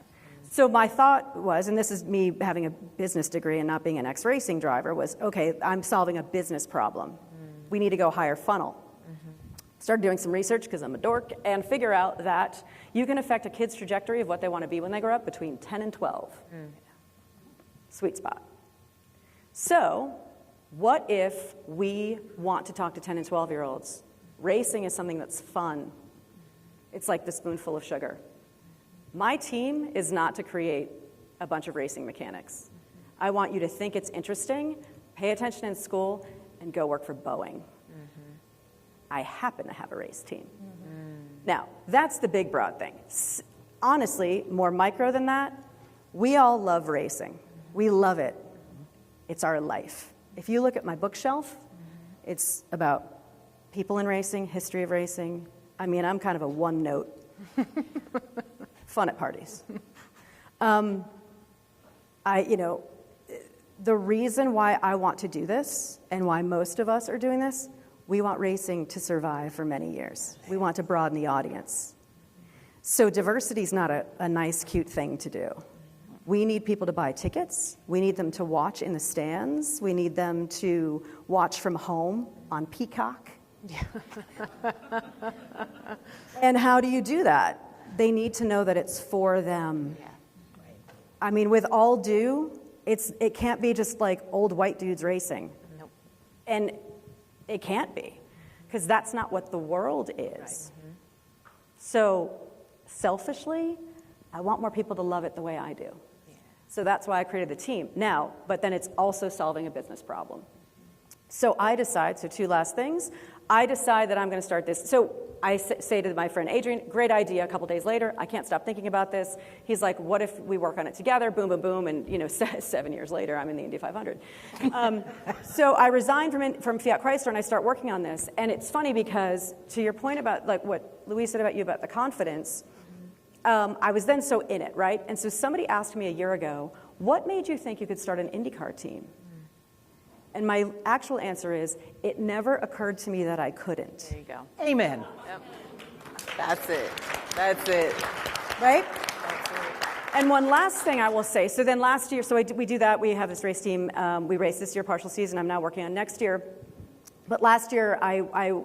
So my thought was, and this is me having a business degree and not being an ex-racing driver, was, okay, I'm solving a business problem. We need to go higher funnel. Started doing some research because I'm a dork and figure out that you can affect a kid's trajectory of what they want to be when they grow up between 10 and 12. Sweet spot. So what if we want to talk to 10 and 12-year-olds? Racing is something that's fun. It's like the spoonful of sugar. My team is not to create a bunch of racing mechanics. I want you to think it's interesting, pay attention in school, and go work for Boeing. I happen to have a race team. Now, that's the big, broad thing. Honestly, more micro than that, we all love racing. We love it. It's our life. If you look at my bookshelf, it's about people in racing, history of racing. I mean, I'm kind of a one-note. Fun at parties. The reason why I want to do this and why most of us are doing this, we want racing to survive for many years. We want to broaden the audience. So diversity is not a nice, cute thing to do. We need people to buy tickets. We need them to watch in the stands. We need them to watch from home on Peacock. And how do you do that? They need to know that it's for them. I mean, with all due, it can't be just like old white dudes racing. Nope. And it can't be, because that's not what the world is. So selfishly, I want more people to love it the way I do. So that's why I created the team. Now, but then it's also solving a business problem. So I decide, so two last things. I decide that I'm going to start this. So I say to my friend Adrian, great idea. A couple days later, I can't stop thinking about this. He's like, what if we work on it together? Boom, boom, boom. And 7 years later, I'm in the Indy 500. So I resigned from Fiat Chrysler and I start working on this. And it's funny because to your point about like what Louise said about you about the confidence, I was then so in it, right? And so somebody asked me a year ago, what made you think you could start an IndyCar team? And my actual answer is, it never occurred to me that I couldn't. There you go. Amen. Yep. That's it. That's it. Right? And one last thing I will say. So then last year, so we do that. We have this race team. We race this year, partial season. I'm now working on next year. But last year, I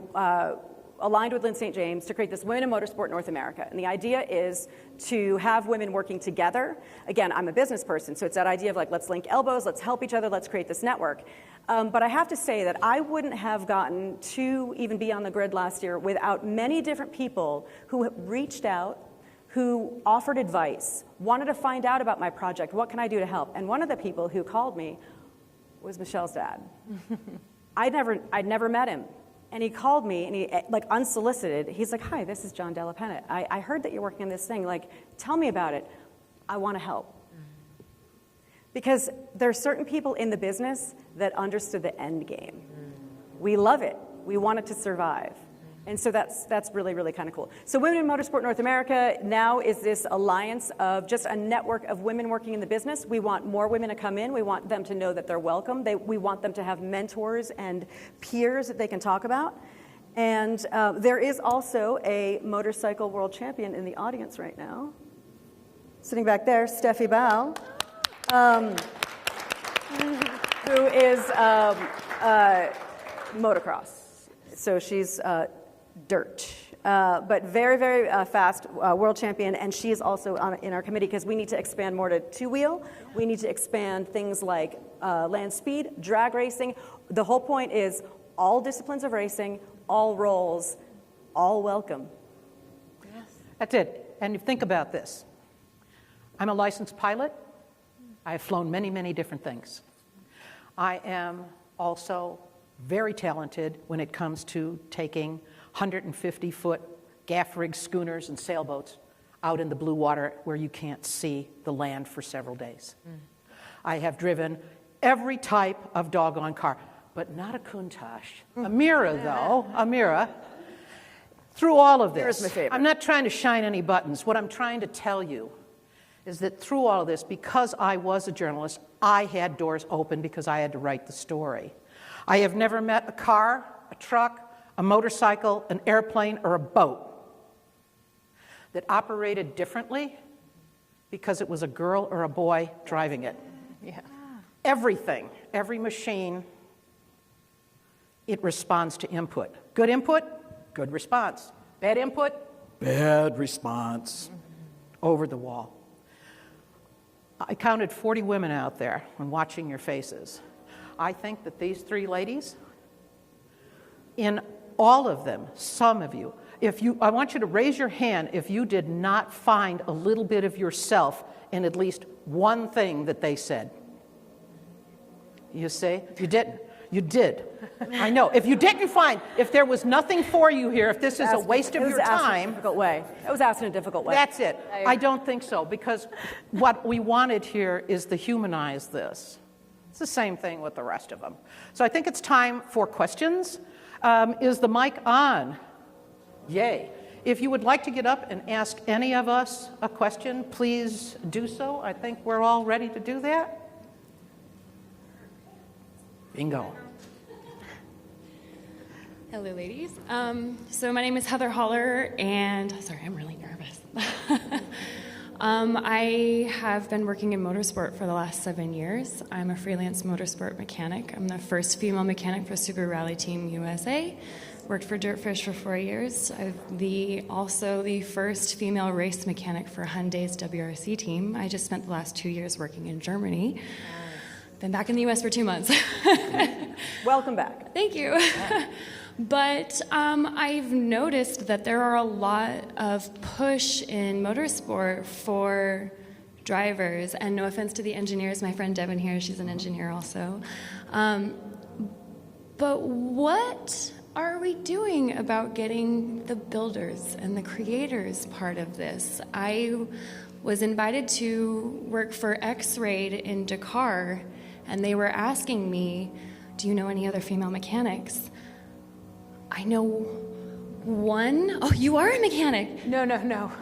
aligned with Lynn St. James to create this Women in Motorsport North America. And the idea is to have women working together. Again, I'm a business person, so it's that idea of like, let's link elbows, let's help each other, let's create this network. But I have to say that I wouldn't have gotten to even be on the grid last year without many different people who reached out, who offered advice, wanted to find out about my project, what can I do to help? And one of the people who called me was Michelle's dad. I'd never met him. And he called me, and he, like unsolicited, he's like, hi, this is John Della Penna. I heard that you're working on this thing. Like, tell me about it. I want to help. Because there are certain people in the business that understood the end game. We love it. We want it to survive. And so that's really, really kind of cool. So Women in Motorsport North America now is this alliance of just a network of women working in the business. We want more women to come in. We want them to know that they're welcome. We want them to have mentors and peers that they can talk about. And there is also a motorcycle world champion in the audience right now. Sitting back there, Steffi Bau, who is motocross. So she's dirt, but very, very fast world champion, and she is also in our committee because we need to expand more to two-wheel. We need to expand things like land speed, drag racing. The whole point is all disciplines of racing, all roles, all welcome. Yes. That's it. And you think about this. I'm a licensed pilot. I've flown many, many different things. I am also very talented when it comes to taking 150-foot gaff rig schooners and sailboats out in the blue water where you can't see the land for several days. I have driven every type of doggone car, but not a Countach. A Mira, though, a Mira. Through all of Mira's this, my favorite. I'm not trying to shine any buttons. What I'm trying to tell you is that through all of this, because I was a journalist, I had doors open because I had to write the story. I have never met a car, a truck, a motorcycle, an airplane, or a boat that operated differently because it was a girl or a boy driving it. Yeah. Everything, every machine, it responds to input. Good input, good response. Bad input, bad response. Over the wall. I counted 40 women out there when watching your faces. I think that these three ladies, in all of them, some of you, I want you to raise your hand if you did not find a little bit of yourself in at least one thing that they said. You see? You didn't. You did. I know. If you didn't find, if there was nothing for you here, if this is a waste of your time. It was asked in a difficult way. That's it. I don't think so, because what we wanted here is to humanize this. It's the same thing with the rest of them. So I think it's time for questions. Is the mic on? Yay. If you would like to get up and ask any of us a question, please do so. I think we're all ready to do that. Bingo. Hello, ladies. So my name is Heather Holler, and sorry, I'm really nervous. I have been working in motorsport for the last 7 years. I'm a freelance motorsport mechanic. I'm the first female mechanic for Subaru Rally Team USA. Worked for Dirtfish for 4 years. I'm also the first female race mechanic for Hyundai's WRC team. I just spent the last 2 years working in Germany. Been back in the U.S. for 2 months. Welcome back. Thank you. But I've noticed that there are a lot of push in motorsport for drivers, and no offense to the engineers, my friend Devin here, she's an engineer also. But what are we doing about getting the builders and the creators part of this? I was invited to work for X-Raid in Dakar, and they were asking me, do you know any other female mechanics? I know one. Oh, you are a mechanic. No.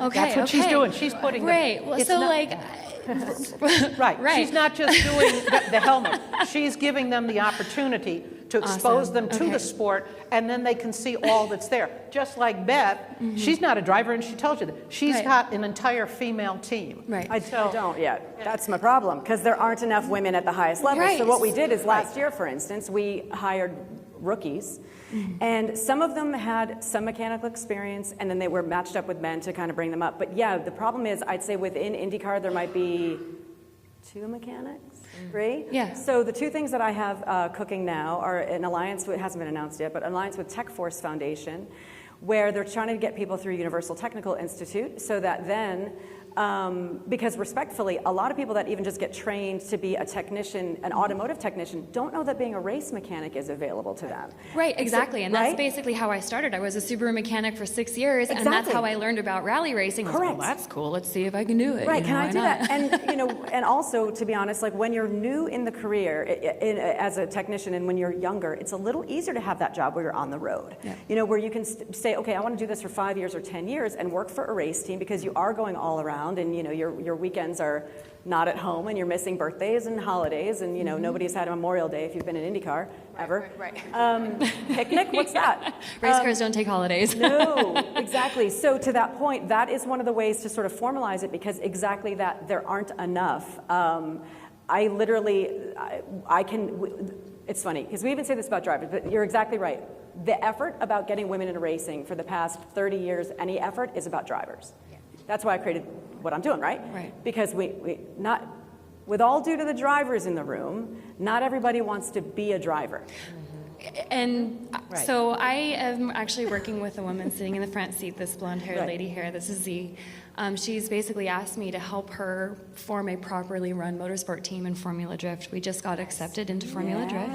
Okay, That's what she's doing. She's putting Right. Well, so Right. Right. She's not just doing the helmet. She's giving them the opportunity to expose them to the sport, and then they can see all that's there. Just like Beth, she's not a driver, and she tells you that. She's got an entire female team. Right. I don't yet. That's my problem, because there aren't enough women at the highest level. Right. So what we did is last year, for instance, we hired rookies, and some of them had some mechanical experience, and then they were matched up with men to kind of bring them up. But yeah, the problem is, I'd say within IndyCar there might be 2 mechanics, 3. Yeah. So the 2 things that I have cooking now are an alliance, it hasn't been announced yet, but an alliance with Tech Force Foundation, where they're trying to get people through Universal Technical Institute, so that then, because respectfully, a lot of people that even just get trained to be a technician, an automotive technician, don't know that being a race mechanic is available to them. Right, exactly. And that's right? basically how I started. I was a Subaru mechanic for 6 years, and that's Exactly. how I learned about rally racing. I was like, Correct. well, that's cool. Let's see if I can do it. Right, You know, can I why do not? that? And and also, to be honest, like when you're new in the career as a technician, and when you're younger, it's a little easier to have that job where you're on the road. Yeah. Where you can say, okay, I want to do this for 5 years or 10 years and work for a race team, because you are going all around, and your weekends are not at home, and you're missing birthdays and holidays, and nobody's had a Memorial Day if you've been in IndyCar ever. Right. Picnic, what's that? Race cars don't take holidays. No, exactly. So to that point, that is one of the ways to sort of formalize it, because exactly that, there aren't enough. I can, it's funny, because we even say this about drivers, but you're exactly right. The effort about getting women into racing for the past 30 years, any effort is about drivers. That's why I created what I'm doing, right? Right. Because we not, with all due to the drivers in the room, not everybody wants to be a driver. And so I am actually working with a woman sitting in the front seat, this blonde-haired lady here. This is Z. She's basically asked me to help her form a properly run motorsport team in Formula Drift. We just got accepted into Formula Drift,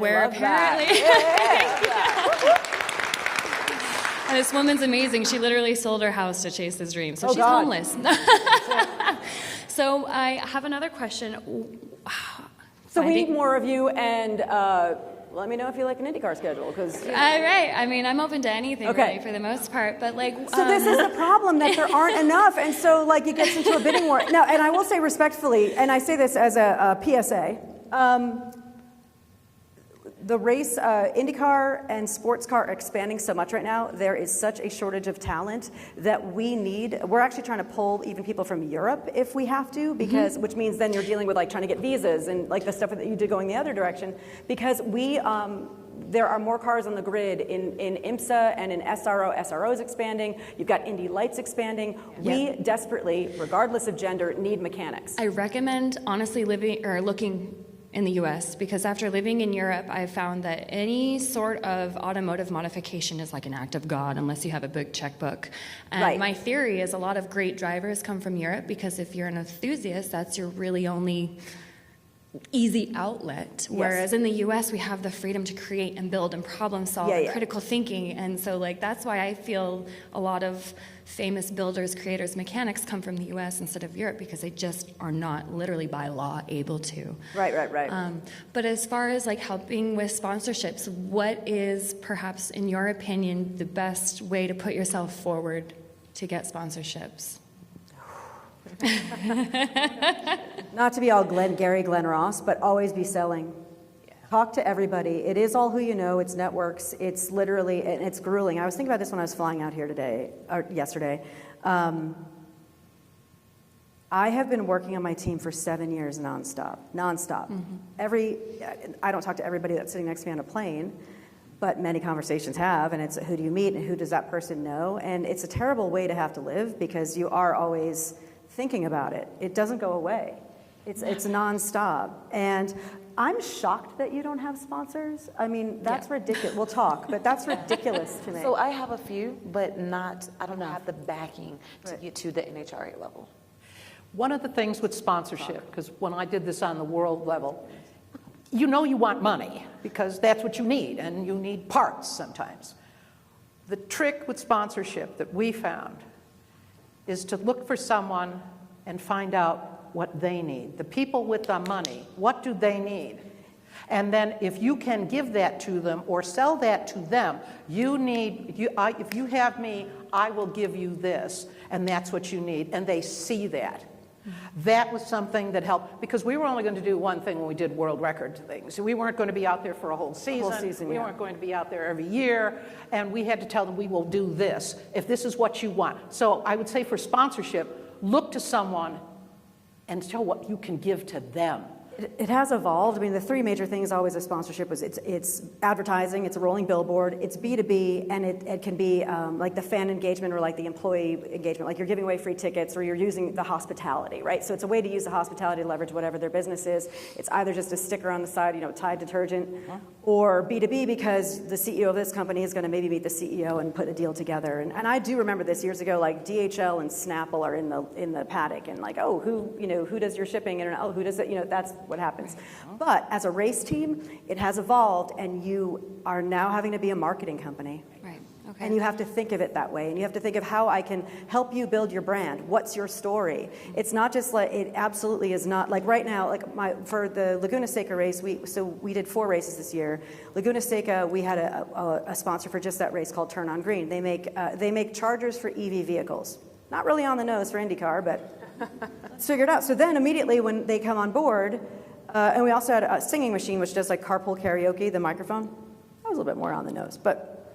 where apparently... And this woman's amazing. She literally sold her house to chase this dream. So she's homeless. So I have another question. So we need more of you, and let me know if you like an IndyCar schedule, because... Right. I mean, I'm open to anything, Okay. really, for the most part. But So this is the problem, that there aren't enough, and so it gets into a bidding war. Now, and I will say respectfully, and I say this as a PSA, The race, IndyCar and sports car are expanding so much right now. There is such a shortage of talent that we're actually trying to pull even people from Europe if we have to, because, which means then you're dealing with like trying to get visas and like the stuff that you did going the other direction, because there are more cars on the grid in IMSA and in SRO. SRO is expanding. You've got Indy Lights expanding. We desperately, regardless of gender, need mechanics. I recommend honestly looking in the US, because after living in Europe, I've found that any sort of automotive modification is like an act of God unless you have a big checkbook. And my theory is a lot of great drivers come from Europe, because if you're an enthusiast, that's your really only easy outlet. Whereas in the US, we have the freedom to create and build and problem solve and critical thinking. And so like that's why I feel a lot of famous builders, creators, mechanics come from the US instead of Europe, because they just are not literally by law able to. Right. But as far as like helping with sponsorships, what is perhaps in your opinion the best way to put yourself forward to get sponsorships? Not to be all Glenn Ross, but always be selling. Talk to everybody. It is all who you know. It's networks. It's literally, and it's grueling. I was thinking about this when I was flying out here yesterday. I have been working on my team for 7 years nonstop. I don't talk to everybody that's sitting next to me on a plane, but many conversations have, and it's who do you meet and who does that person know? And it's a terrible way to have to live, because you are always thinking about it. It doesn't go away. It's nonstop. And I'm shocked that you don't have sponsors. I mean, that's ridiculous. We'll talk, but that's ridiculous to me. So I have a few, but I don't have the backing to get to the NHRA level. One of the things with sponsorship, because when I did this on the world level, you know you want money, because that's what you need, and you need parts sometimes. The trick with sponsorship that we found is to look for someone and find out what they need. The people with the money, what do they need? And then if you can give that to them or sell that to them, if you have me, I will give you this, and that's what you need, and they see that. That was something that helped, because we were only going to do one thing when we did world record things. We weren't going to be out there for a whole season. We weren't going to be out there every year, and we had to tell them we will do this if this is what you want. So I would say for sponsorship, look to someone and show what you can give to them. It has evolved. I mean, the three major things always of sponsorship was it's advertising, it's a rolling billboard, it's B2B, and it can be like the fan engagement or like the employee engagement, like you're giving away free tickets or you're using the hospitality, right? So it's a way to use the hospitality to leverage whatever their business is. It's either just a sticker on the side, Tide detergent, or B2B because the CEO of this company is going to maybe meet the CEO and put a deal together. And I do remember this years ago, like DHL and Snapple are in the paddock, and like, oh, who does your shipping? And oh, who does it? That's what happens. But as a race team, it has evolved, and you are now having to be a marketing company. Right. Okay. And you have to think of it that way, and you have to think of how I can help you build your brand. What's your story? It's not just like, it absolutely is not, like right now, like for the Laguna Seca race, we did 4 races this year. Laguna Seca, we had a sponsor for just that race called Turn On Green. They make chargers for EV vehicles. Not really on the nose for IndyCar, but let's figure it out. So then immediately when they come on board, and we also had a singing machine, which does like carpool karaoke, the microphone. That was a little bit more on the nose. But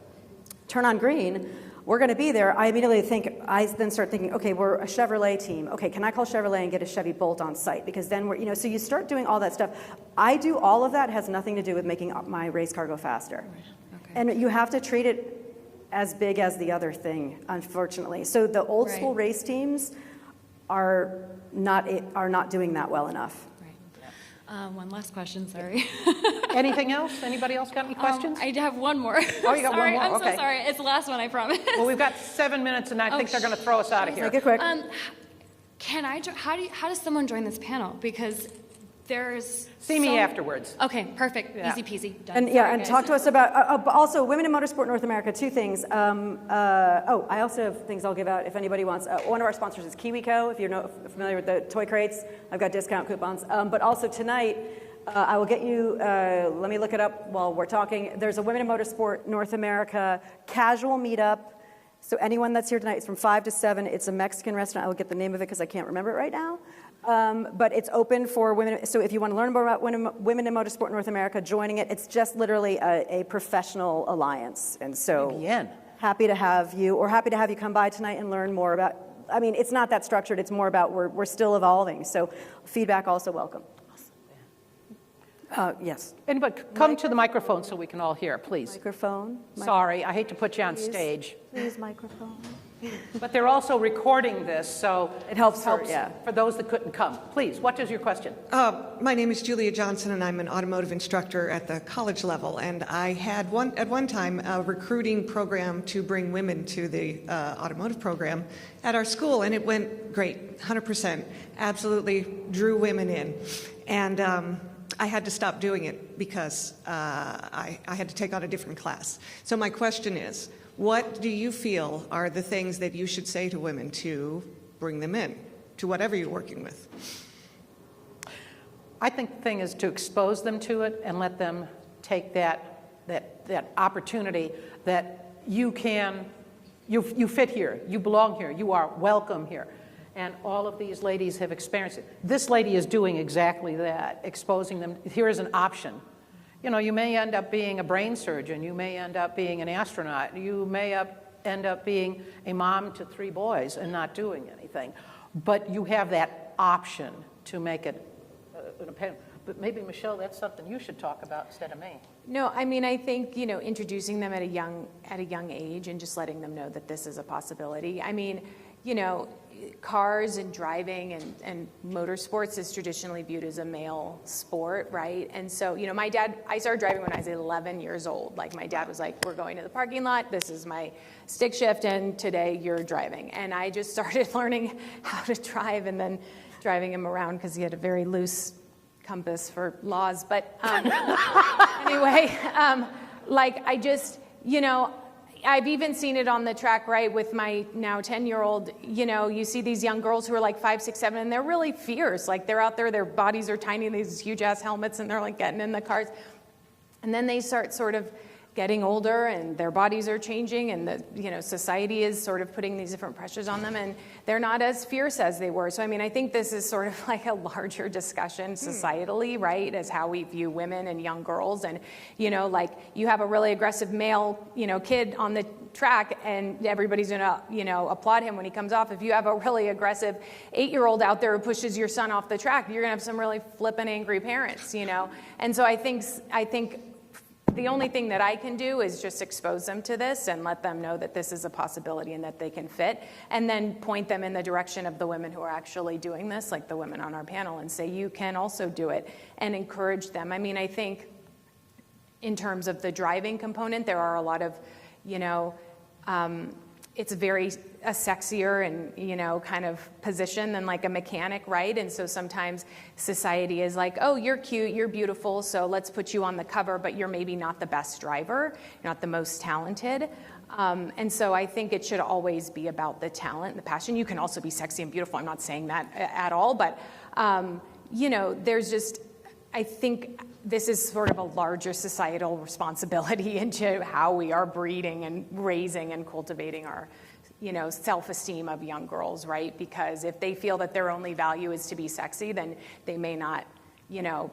Turn On Green, we're going to be there. I then start thinking, okay, we're a Chevrolet team. Okay, can I call Chevrolet and get a Chevy Bolt on site? Because then so you start doing all that stuff. I do all of that. It has nothing to do with making my race car go faster. Okay. And you have to treat it as big as the other thing, unfortunately. So the old school race teams are not doing that well enough. One last question, sorry. Anything else? Anybody else got any questions? I have one more. Oh, you got sorry, one more? I'm Okay. so sorry. It's the last one, I promise. Well, we've got 7 minutes, and I think they're going to throw us out of here. Make it quick. How does someone join this panel? Because there's See me afterwards. Okay, perfect. Yeah. Easy peasy. Done. And Sorry, and guys. talk to us about also Women in Motorsport North America. 2 things. I also have things I'll give out if anybody wants. One of our sponsors is KiwiCo. If you're familiar with the toy crates, I've got discount coupons. But also tonight, I will get you. Let me look it up while we're talking. There's a Women in Motorsport North America casual meetup So anyone that's here tonight, it's from 5 to 7. It's a Mexican restaurant. I will get the name of it because I can't remember it right now. But it's open for women. So if you want to learn more about women in motorsport in North America, joining it, it's just literally a professional alliance. And so SBN. happy to have you, or happy to have you come by tonight and learn more about, I mean, it's not that structured. It's more about we're still evolving. So feedback also welcome. Yes. Anybody, come to the microphone so we can all hear, please. Microphone. Sorry, I hate to put you on stage. Please, microphone. But they're also recording this, so It helps for those that couldn't come. Please, what is your question? My name is Julia Johnson, and I'm an automotive instructor at the college level. And I had at one time a recruiting program to bring women to the automotive program at our school, and it went great, 100%. Absolutely drew women in. And I had to stop doing it because I had to take on a different class. So my question is, what do you feel are the things that you should say to women to bring them in, to whatever you're working with? I think the thing is to expose them to it and let them take that opportunity that you fit here, you belong here, you are welcome here. And all of these ladies have experienced it. This lady is doing exactly that, exposing them. Here is an option. You know, you may end up being a brain surgeon. You may end up being an astronaut. You may end up being a mom to 3 boys and not doing anything. But you have that option to make it an opinion. But maybe, Michelle, that's something you should talk about instead of me. No, I mean, I think, you know, introducing them at a young age and just letting them know that this is a possibility. I mean, you know, cars and driving and motorsports is traditionally viewed as a male sport, right? And so, you know, I started driving when I was 11 years old. Like, my dad was like, we're going to the parking lot, this is my stick shift, and today you're driving. And I just started learning how to drive and then driving him around because he had a very loose compass for laws. But anyway, like, I just, you know, I've even seen it on the track, right, with my now 10-year-old. You know, you see these young girls who are like 5, 6, 7, and they're really fierce. Like, they're out there, their bodies are tiny, these huge-ass helmets, and they're like getting in the cars. And then they start sort of getting older, and their bodies are changing, and the, you know, society is sort of putting these different pressures on them, and they're not as fierce as they were. So, I mean, I think this is sort of like a larger discussion societally, right, as how we view women and young girls. And, you know, like, you have a really aggressive male, you know, kid on the track, and everybody's gonna, you know, applaud him when he comes off. If you have a really aggressive 8-year-old out there who pushes your son off the track, you're gonna have some really flippin' angry parents, you know. And so I think the only thing that I can do is just expose them to this and let them know that this is a possibility and that they can fit, and then point them in the direction of the women who are actually doing this, like the women on our panel, and say, you can also do it, and encourage them. I mean, I think in terms of the driving component, there are a lot of, you know, it's a sexier and, you know, kind of position than like a mechanic, right? And so sometimes society is like, oh, you're cute, you're beautiful, so let's put you on the cover, but you're maybe not the best driver, you're not the most talented. And so I think it should always be about the talent, the passion. You can also be sexy and beautiful, I'm not saying that at all, but, you know, there's just, I think this is sort of a larger societal responsibility into how we are breeding and raising and cultivating our, you know, self-esteem of young girls, right? Because if they feel that their only value is to be sexy, then they may not, you know,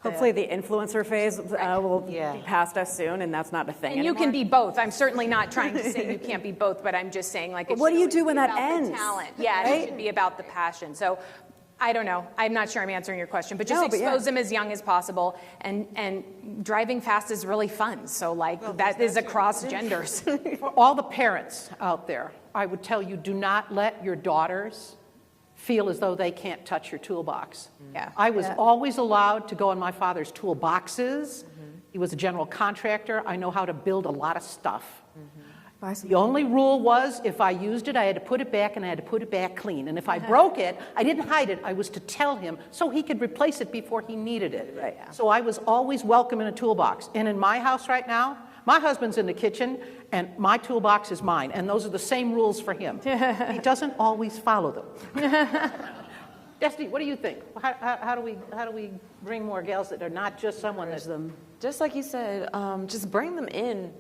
Hopefully the influencer phase will be past us soon, and that's not a thing and anymore. you can be both. I'm certainly not trying to say you can't be both, but I'm just saying, like, what do you do when that ends? Talent. Yeah, right? It should be about the passion. So I don't know. I'm not sure I'm answering your question, but just expose them as young as possible. And driving fast is really fun. So, like, that is across genders. For all the parents out there, I would tell you, do not let your daughters feel as though they can't touch your toolbox. Yeah. I was always allowed to go in my father's toolboxes. He was a general contractor. I know how to build a lot of stuff. The only rule was, if I used it, I had to put it back, and I had to put it back clean. And if I broke it, I didn't hide it. I was to tell him so he could replace it before he needed it. Right, yeah. So I was always welcome in a toolbox. And in my house right now, my husband's in the kitchen, and my toolbox is mine. And those are the same rules for him. He doesn't always follow them. Destiny, what do you think? How do we bring more gals that are not just someone that's them? Just like you said, just bring them in.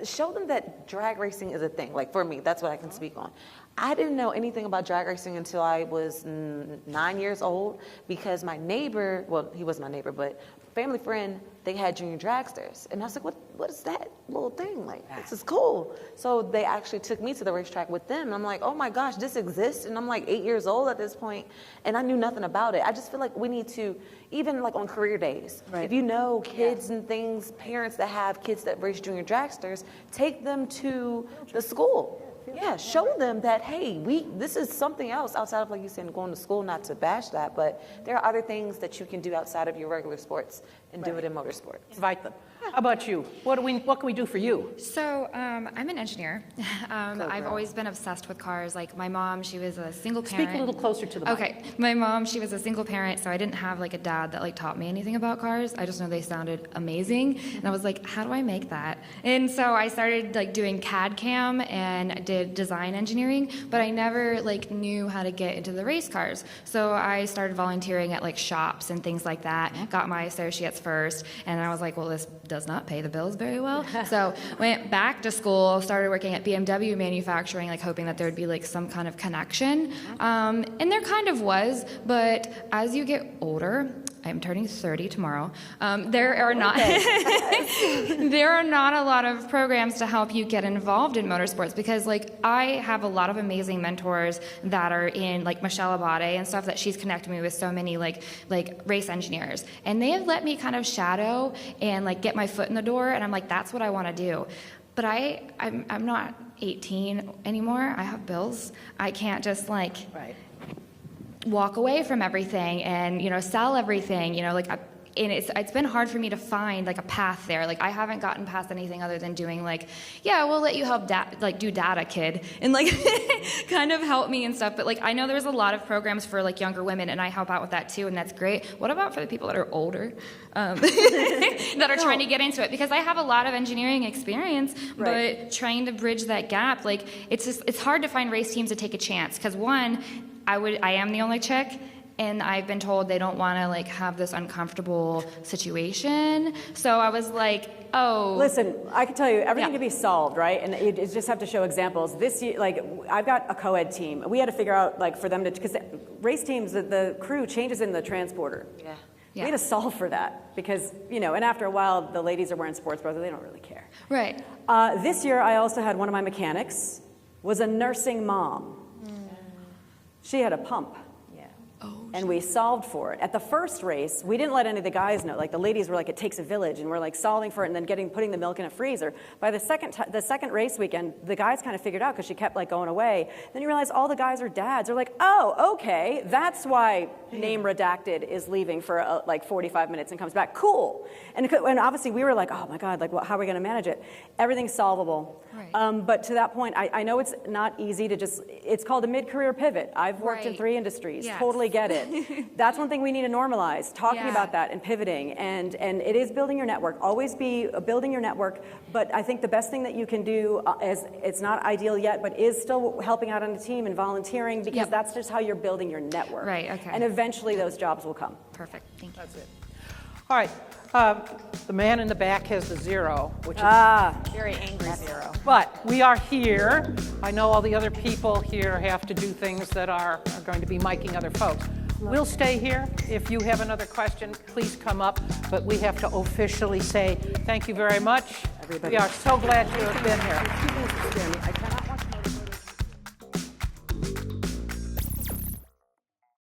show them that drag racing is a thing. Like for me, that's what I can speak on. I didn't know anything about drag racing until I was 9 years old because my neighbor, well, he wasn't my neighbor, but family friend, they had junior dragsters. And I was like, what is that little thing? Like, this is cool. So they actually took me to the racetrack with them. And I'm like, oh my gosh, this exists. And I'm like 8 years old at this point, and I knew nothing about it. I just feel like we need to, even like on career days, if you know kids and things, parents that have kids that race junior dragsters, take them to the school. Yeah, show them that, hey, this is something else outside of, like you said, going to school, not to bash that, but there are other things that you can do outside of your regular sports and do it in motorsports. Invite them. How about you? What can we do for you? So I'm an engineer. I've always been obsessed with cars. Like my mom, she was a single parent. Speak a little closer to the mic. Okay. My mom, she was a single parent, so I didn't have like a dad that like taught me anything about cars. I just know they sounded amazing. And I was like, how do I make that? And so I started like doing CAD CAM and did design engineering, but I never like knew how to get into the race cars. So I started volunteering at like shops and things like that, got my associates first, and I was like, well, this does not pay the bills very well. So went back to school, started working at BMW manufacturing, like hoping that there would be like some kind of connection. And there kind of was, but as you get older, I'm turning 30 tomorrow. There are not there are not a lot of programs to help you get involved in motorsports because like I have a lot of amazing mentors that are in like Michelle Abate and stuff that she's connected me with so many like race engineers, and they have let me kind of shadow and like get my foot in the door, and I'm like, that's what I want to do. But I'm not 18 anymore. I have bills. I can't just like walk away from everything and, you know, sell everything, you know, like, and it's been hard for me to find like a path there. Like I haven't gotten past anything other than doing like, yeah, we'll let you help do data, kid, and like kind of help me and stuff. But like I know there's a lot of programs for like younger women, and I help out with that too, and that's great. What about for the people that are older, that are trying to get into it? Because I have a lot of engineering experience, but trying to bridge that gap, like it's hard to find race teams to take a chance. Because one, I am the only chick. And I've been told they don't want to like have this uncomfortable situation. So I was like, oh. Listen, I can tell you everything can be solved, right? And you just have to show examples. This year, like I've got a co-ed team. We had to figure out like for them to, because race teams, the crew changes in the transporter. Yeah. We had to solve for that because, you know, and after a while, the ladies are wearing sports bras, they don't really care. Right. This year, I also had one of my mechanics was a nursing mom. She had a pump. And we solved for it. At the first race, we didn't let any of the guys know. Like the ladies were like, it takes a village, and we're like solving for it and then putting the milk in a freezer. By the second race weekend, the guys kind of figured out because she kept like going away. Then you realize all the guys are dads. They're like, oh, okay, that's why name redacted is leaving for like 45 minutes and comes back. Cool. And obviously we were like, oh my God, like how are we going to manage it? Everything's solvable. Right. But to that point, I know it's not easy to just, it's called a mid-career pivot. I've worked in 3 industries, totally get it. That's one thing we need to normalize, talking about that and pivoting. And it is building your network. Always be building your network. But I think the best thing that you can do is, it's not ideal yet, but is still helping out on a team and volunteering, because that's just how you're building your network. Right, okay. And eventually those jobs will come. Perfect, thank you. That's it. All right. The man in the back has the 0, which is Very angry 0. But we are here. I know all the other people here have to do things that are going to be miking other folks. We'll stay here. If you have another question, please come up. But we have to officially say thank you very much. We are so glad you have been here.